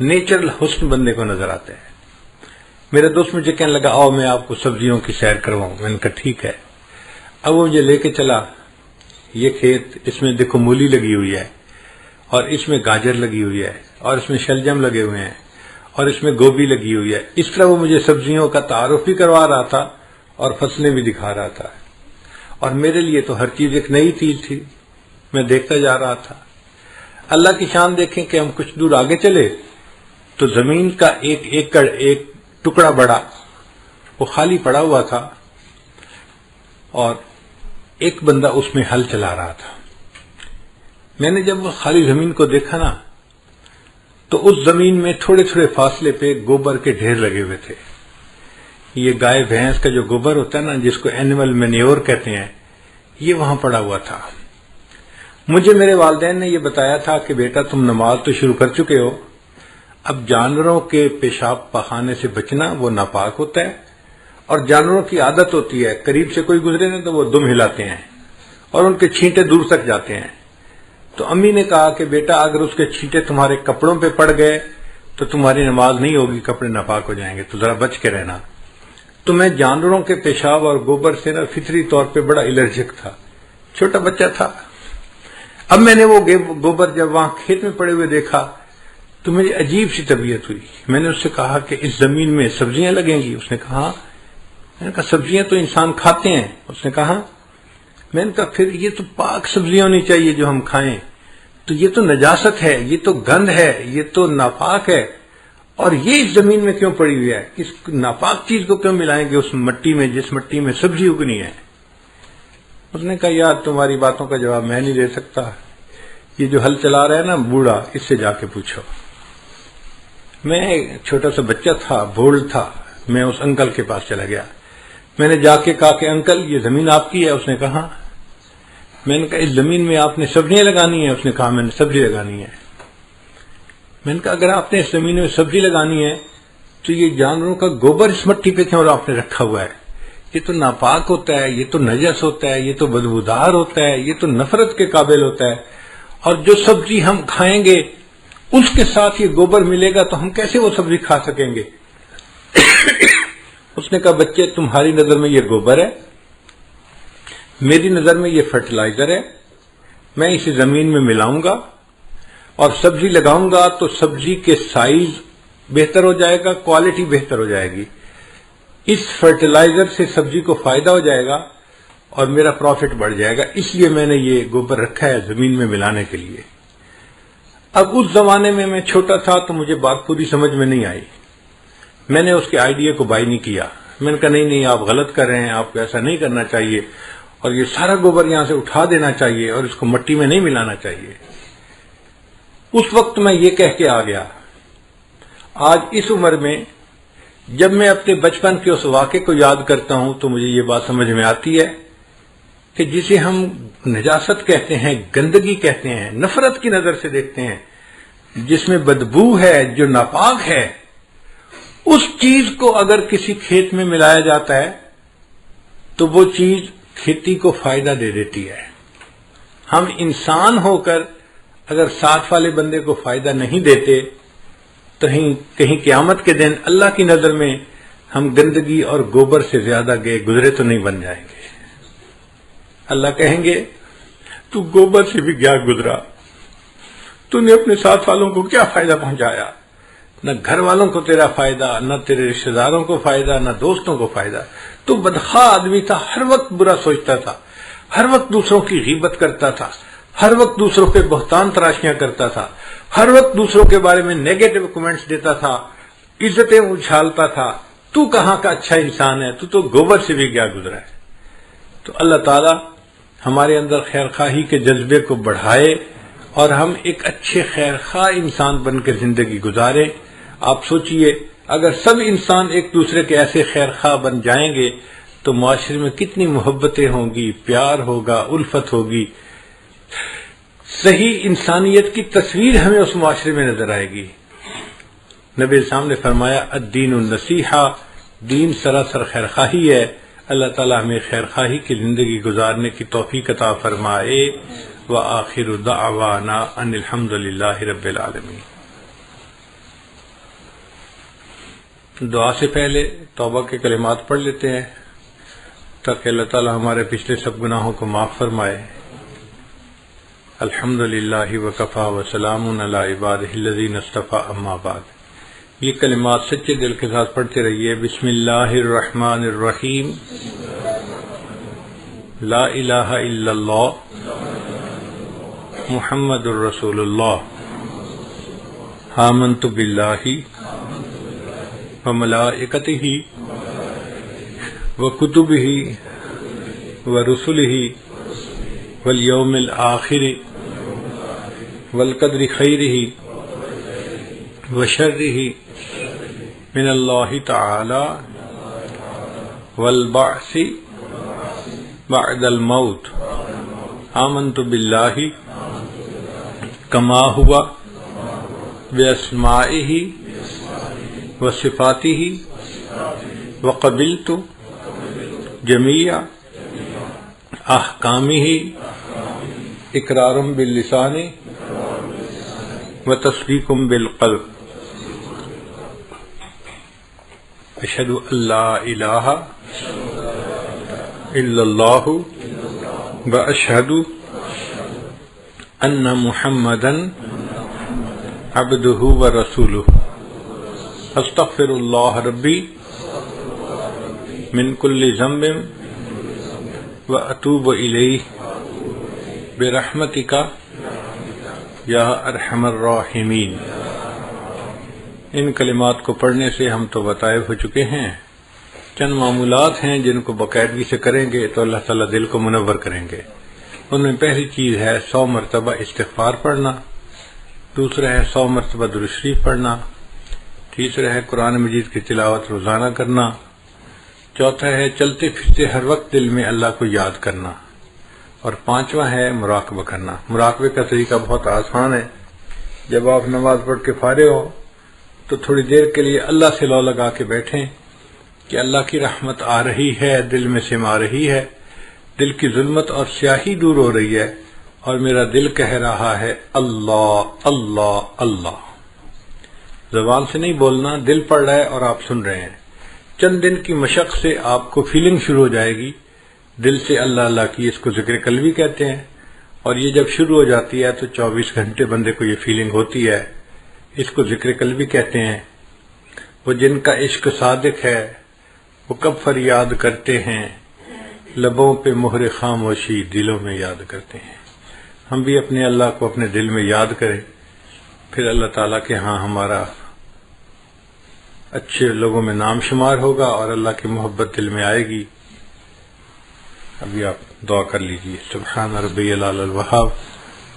نیچرل حسن بندے کو نظر آتا ہے. میرا دوست مجھے کہنے لگا آؤ میں آپ کو سبزیوں کی سیر کرواؤں. میں نے کہا ٹھیک ہے. اب وہ مجھے لے کے چلا. یہ کھیت، اس میں دیکھو مولی لگی ہوئی ہے اور اس میں گاجر لگی ہوئی ہے اور اس میں شلجم لگے ہوئے ہیں اور اس میں گوبھی لگی ہوئی ہے. اس طرح وہ مجھے سبزیوں کا تعارف بھی کروا رہا تھا اور فصلیں بھی دکھا رہا تھا. اور میرے لیے تو ہر چیز ایک نئی چیز تھی. میں دیکھتا جا رہا تھا. اللہ کی شان دیکھیں کہ ہم کچھ دور آگے چلے تو زمین کا ایک ایکڑ ایک ٹکڑا بڑا وہ خالی پڑا ہوا تھا اور ایک بندہ اس میں ہل چلا رہا تھا. میں نے جب وہ خالی زمین کو دیکھا نا تو اس زمین میں تھوڑے تھوڑے فاصلے پہ گوبر کے ڈھیر لگے ہوئے تھے. یہ گائے بھینس کا جو گوبر ہوتا ہے نا جس کو اینیمل مینیور کہتے ہیں یہ وہاں پڑا ہوا تھا. مجھے میرے والدین نے یہ بتایا تھا کہ بیٹا تم نماز تو شروع کر چکے ہو، اب جانوروں کے پیشاب پخانے سے بچنا وہ ناپاک ہوتا ہے اور جانوروں کی عادت ہوتی ہے قریب سے کوئی گزرے نا تو وہ دم ہلاتے ہیں اور ان کے چھینٹے دور تک جاتے ہیں. تو امی نے کہا کہ بیٹا اگر اس کے چھینٹے تمہارے کپڑوں پہ پڑ گئے تو تمہاری نماز نہیں ہوگی، کپڑے ناپاک ہو جائیں گے، تو ذرا بچ کے رہنا. تو میں جانوروں کے پیشاب اور گوبر سے نا فطری طور پہ بڑا الرجک تھا، چھوٹا بچہ تھا. اب میں نے وہ گوبر جب وہاں کھیت میں پڑے ہوئے دیکھا تو مجھے عجیب سی طبیعت ہوئی. میں نے اس سے کہا کہ اس زمین میں سبزیاں لگیں گی؟ اس نے کہا. میں نے کہا سبزیاں تو انسان کھاتے ہیں. اس نے کہا. میں نے کہا پھر یہ تو پاک سبزیاں ہونی چاہیے جو ہم کھائیں، تو یہ تو نجاست ہے، یہ تو گند ہے، یہ تو ناپاک ہے، اور یہ اس زمین میں کیوں پڑی ہوئی ہے؟ اس ناپاک چیز کو کیوں ملائیں گے اس مٹی میں جس مٹی میں سبزی اگنی ہے؟ اس نے کہا یار تمہاری باتوں کا جواب میں نہیں دے سکتا، یہ جو ہل چلا رہا ہے نا بوڑھا اس سے جا کے پوچھو. میں چھوٹا سا بچہ تھا، بھول تھا. میں اس انکل کے پاس چلا گیا. میں نے جا کے کہا کہ انکل یہ زمین آپ کی ہے؟ اس نے کہا. میں نے کہا اس زمین میں آپ نے سبزیاں لگانی ہیں؟ اس نے کہا میں نے سبزی لگانی ہے. میں نے کہا اگر آپ نے اس زمین میں سبزی لگانی ہے تو یہ جانوروں کا گوبر اس مٹی پہ کیوں آپ نے رکھا ہوا ہے؟ یہ تو ناپاک ہوتا ہے، یہ تو نجس ہوتا ہے، یہ تو بدبودار ہوتا ہے، یہ تو نفرت کے قابل ہوتا ہے، اور جو سبزی ہم کھائیں گے اس کے ساتھ یہ گوبر ملے گا تو ہم کیسے وہ سبزی کھا سکیں گے؟ اس نے کہا بچے تمہاری نظر میں یہ گوبر ہے، میری نظر میں یہ فرٹیلائزر ہے. میں اسے زمین میں ملاؤں گا اور سبزی لگاؤں گا تو سبزی کے سائز بہتر ہو جائے گا، کوالٹی بہتر ہو جائے گی. اس فرٹیلائزر سے سبزی کو فائدہ ہو جائے گا اور میرا پروفٹ بڑھ جائے گا، اس لیے میں نے یہ گوبر رکھا ہے زمین میں ملانے کے لیے. اب اس زمانے میں میں چھوٹا تھا تو مجھے بات پوری سمجھ میں نہیں آئی. میں نے اس کے آئیڈیا کو بائی نہیں کیا. میں نے کہا نہیں آپ غلط کر رہے ہیں، آپ کو ایسا نہیں کرنا چاہیے اور یہ سارا گوبر یہاں سے اٹھا دینا چاہیے اور اس کو مٹی میں نہیں ملانا چاہیے. اس وقت میں یہ کہہ کے آ گیا. آج اس عمر میں جب میں اپنے بچپن کے اس واقعے کو یاد کرتا ہوں تو مجھے یہ بات سمجھ میں آتی ہے کہ جسے ہم نجاست کہتے ہیں، گندگی کہتے ہیں، نفرت کی نظر سے دیکھتے ہیں، جس میں بدبو ہے، جو ناپاک ہے، اس چیز کو اگر کسی کھیت میں ملایا جاتا ہے تو وہ چیز کھیتی کو فائدہ دے دیتی ہے. ہم انسان ہو کر اگر ساتھ والے بندے کو فائدہ نہیں دیتے تو کہیں قیامت کے دن اللہ کی نظر میں ہم گندگی اور گوبر سے زیادہ گئے گزرے تو نہیں بن جائیں گے. اللہ کہیں گے تو گوبر سے بھی کیا گزرا، تو نے اپنے ساتھ والوں کو کیا فائدہ پہنچایا؟ نہ گھر والوں کو تیرا فائدہ، نہ تیرے رشتہ داروں کو فائدہ، نہ دوستوں کو فائدہ. تو بدخواہ آدمی تھا، ہر وقت برا سوچتا تھا، ہر وقت دوسروں کی غیبت کرتا تھا، ہر وقت دوسروں پہ بہتان تراشیاں کرتا تھا، ہر وقت دوسروں کے بارے میں نیگیٹو کمنٹس دیتا تھا، عزتیں اچھالتا تھا. تو کہاں کا اچھا انسان ہے؟ تو گوبر سے بھی کیا گزرا ہے. تو اللہ تعالی ہمارے اندر خیر خواہی کے جذبے کو بڑھائے اور ہم ایک اچھے خیر خواہ انسان بن کے زندگی گزاریں. آپ سوچئے اگر سب انسان ایک دوسرے کے ایسے خیر خواہ بن جائیں گے تو معاشرے میں کتنی محبتیں ہوں گی، پیار ہوگا، الفت ہوگی. صحیح انسانیت کی تصویر ہمیں اس معاشرے میں نظر آئے گی. نبی اسلام نے فرمایا الدین النصیحہ، دین سراسر خیر خواہی ہے. اللہ تعالی ہمیں خیر خواہی کی زندگی گزارنے کی توفیق عطا فرمائے. وآخر دعوانا ان الحمد للہ رب العالمین. دعا سے پہلے توبہ کے کلمات پڑھ لیتے ہیں تاکہ اللہ تعالی ہمارے پچھلے سب گناہوں کو معاف فرمائے. الحمد للہ وکفی وسلام علی عبادہ الذین اصطفی اما بعد. یہ کلمات سچے دل کے ساتھ پڑھتے رہیے. بسم اللہ الرحمن الرحیم. لا الہ الا اللہ محمد الرسول اللہ. آمنت باللہ وملائکتہ وکتبہ ورسلہ والیوم الآخر والقدر خیرہ وشرہ من اللہ تعالی والبعث بعد الموت. آمنت باللہ کما ہوا باسمائہ وصفاتہ وقبلت جمیع احکامہ اقرار باللسان وتصدیق بالقلب. اشہد ان لا الہ الا اللہ واشہد ان محمدا عبدہ ورسولہ. استغفر اللہ ربی من کل ذنب واتوب الیہ برحمتک یا ارحم الراحمین. ان کلمات کو پڑھنے سے ہم تو بتائے ہو چکے ہیں. چند معمولات ہیں جن کو باقاعدگی سے کریں گے تو اللہ تعالیٰ دل کو منور کریں گے. ان میں پہلی چیز ہے 100 مرتبہ استغفار پڑھنا. دوسرا ہے 100 مرتبہ درود شریف پڑھنا. تیسرا ہے قرآن مجید کی تلاوت روزانہ کرنا. چوتھا ہے چلتے پھرتے ہر وقت دل میں اللہ کو یاد کرنا. اور پانچواں ہے مراقبہ کرنا. مراقبے کا طریقہ بہت آسان ہے. جب آپ نماز پڑھ کے فارغ ہو تو تھوڑی دیر کے لیے اللہ سے لو لگا کے بیٹھیں کہ اللہ کی رحمت آ رہی ہے، دل میں سما رہی ہے، دل کی ظلمت اور سیاہی دور ہو رہی ہے اور میرا دل کہہ رہا ہے اللہ اللہ اللہ. زبان سے نہیں بولنا، دل پڑھ رہا ہے اور آپ سن رہے ہیں. چند دن کی مشق سے آپ کو فیلنگ شروع ہو جائے گی دل سے اللہ اللہ کی. اس کو ذکر قلبی کہتے ہیں. اور یہ جب شروع ہو جاتی ہے تو 24 گھنٹے بندے کو یہ فیلنگ ہوتی ہے. اس کو ذکر قلبی کہتے ہیں. وہ جن کا عشق صادق ہے وہ کب فریاد کرتے ہیں، لبوں پہ مہر خاموشی دلوں میں یاد کرتے ہیں. ہم بھی اپنے اللہ کو اپنے دل میں یاد کریں، پھر اللہ تعالیٰ کے ہاں ہمارا اچھے لوگوں میں نام شمار ہوگا اور اللہ کی محبت دل میں آئے گی. ابھی آپ دعا کر لیجیے. سبحان ربی العلی الوہاب.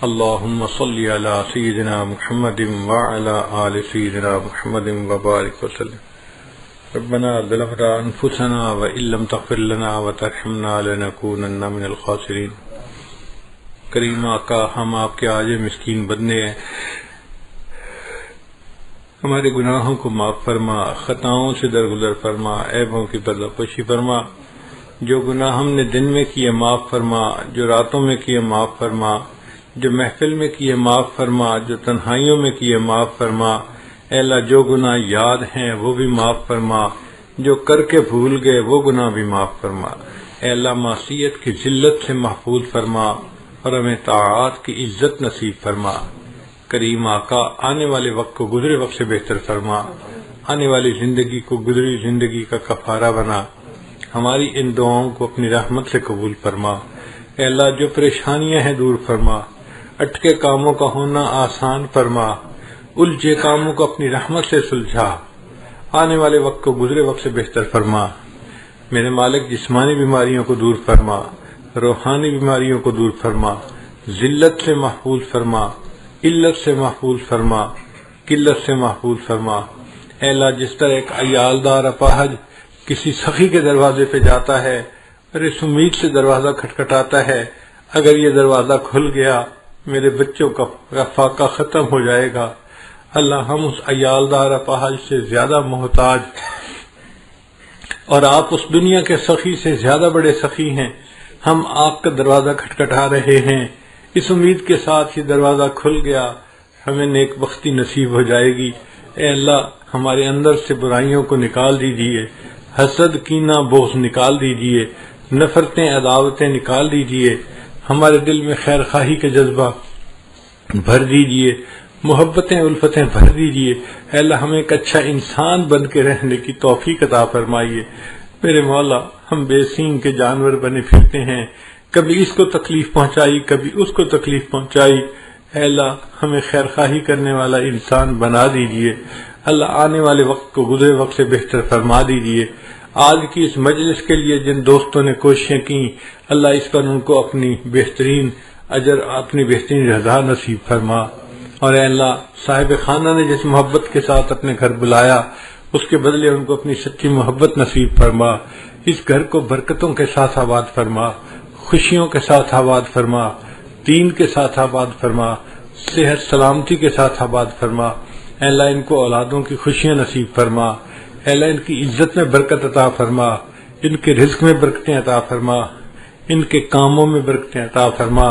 اللہم صلی علی سیدنا محمد وعلی آل سیدنا محمد وبارک وسلم. ربنا ظلمنا انفسنا وان لم تغفر لنا وترحمنا لنکونن من الخاسرین. کریم آقا، ہم آپ کے عاجز مسکین بندے ہیں. ہمارے گناہوں کو معاف فرما، خطاؤں سے درگزر فرما، عیبوں کی پردہ پوشی فرما. جو گناہ ہم نے دن میں کیے معاف فرما، جو راتوں میں کیے معاف فرما، جو محفل میں کیے معاف فرما، جو تنہائیوں میں کیے معاف فرما. اے اللہ، جو گناہ یاد ہیں وہ بھی معاف فرما، جو کر کے بھول گئے وہ گناہ بھی معاف فرما. اے اللہ، معصیت کی ذلت سے محفوظ فرما اور ہمیں طاعات کی عزت نصیب فرما. کریم آقا، آنے والے وقت کو گزرے وقت سے بہتر فرما. آنے والی زندگی کو گزری زندگی کا کفارہ بنا. ہماری ان دعاؤں کو اپنی رحمت سے قبول فرما. اے اللہ، جو پریشانیاں ہیں دور فرما، اٹکے کاموں کا ہونا آسان فرما، الجھے کاموں کو اپنی رحمت سے سلجھا. آنے والے وقت کو گزرے وقت سے بہتر فرما. میرے مالک، جسمانی بیماریوں کو دور فرما، روحانی بیماریوں کو دور فرما، ذلت سے محفوظ فرما، علت سے محفوظ فرما، قلت سے محفوظ فرما. اے اللہ، جس طرح ایک عیالدار اپاہج کسی سخی کے دروازے پہ جاتا ہے اور اس امید سے دروازہ کھٹکھٹاتا ہے اگر یہ دروازہ کھل گیا میرے بچوں کا فاقہ ختم ہو جائے گا. اللہ، ہم اس عیالدار اپاہج سے زیادہ محتاج اور آپ اس دنیا کے سخی سے زیادہ بڑے سخی ہیں. ہم آپ کا دروازہ کھٹکھٹا رہے ہیں اس امید کے ساتھ یہ دروازہ کھل گیا ہمیں نیک بختی نصیب ہو جائے گی. اے اللہ، ہمارے اندر سے برائیوں کو نکال دیجئے، حسد، کینہ، بغض نکال دیجئے، نفرتیں، عداوتیں نکال دیجئے. ہمارے دل میں خیر خواہی کا جذبہ بھر دیجئے. محبتیں الفتیں بھر دیجئے، اے اللہ ہمیں ایک اچھا انسان بن کے رہنے کی توفیق عطا فرمائیے۔ میرے مولا، ہم بے سینگ کے جانور بنے پھرتے ہیں، کبھی اس کو تکلیف پہنچائی، کبھی اس کو تکلیف پہنچائی، اے اللہ ہمیں خیر خواہی کرنے والا انسان بنا دیجئے۔ اللہ آنے والے وقت کو گزرے وقت سے بہتر فرما دیجئے۔ آج کی اس مجلس کے لیے جن دوستوں نے کوششیں کی، اللہ اس پر ان کو اپنی بہترین اجر، اپنی بہترین رضا نصیب فرما۔ اور اے اللہ صاحب خانہ نے جس محبت کے ساتھ اپنے گھر بلایا، اس کے بدلے ان کو اپنی سچی محبت نصیب فرما۔ اس گھر کو برکتوں کے ساتھ آباد فرما، خوشیوں کے ساتھ آباد فرما، دین کے ساتھ آباد فرما، صحت سلامتی کے ساتھ آباد فرما۔ اے اللہ ان کو اولادوں کی خوشیاں نصیب فرما، اے اللہ ان کی عزت میں برکت عطا فرما، ان کے رزق میں برکتیں عطا فرما، ان کے کاموں میں برکتیں عطا فرما۔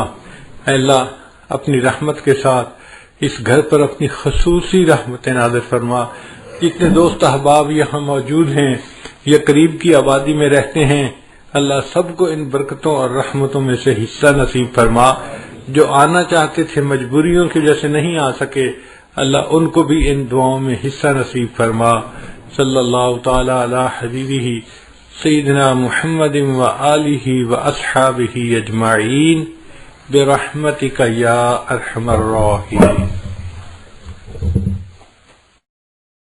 اے اللہ اپنی رحمت کے ساتھ اس گھر پر اپنی خصوصی رحمتیں نازل فرما۔ جتنے دوست احباب یہاں موجود ہیں یا قریب کی آبادی میں رہتے ہیں، اللہ سب کو ان برکتوں اور رحمتوں میں سے حصہ نصیب فرما۔ جو آنا چاہتے تھے مجبوریوں کی وجہ سے نہیں آ سکے، اللہ ان کو بھی ان دعاؤں میں حصہ نصیب فرما۔ صلی اللہ تعالی علی حبیبہ سیدنا محمد و آلہ و اصحابہ اجمعین برحمتک یا ارحم الراحمین۔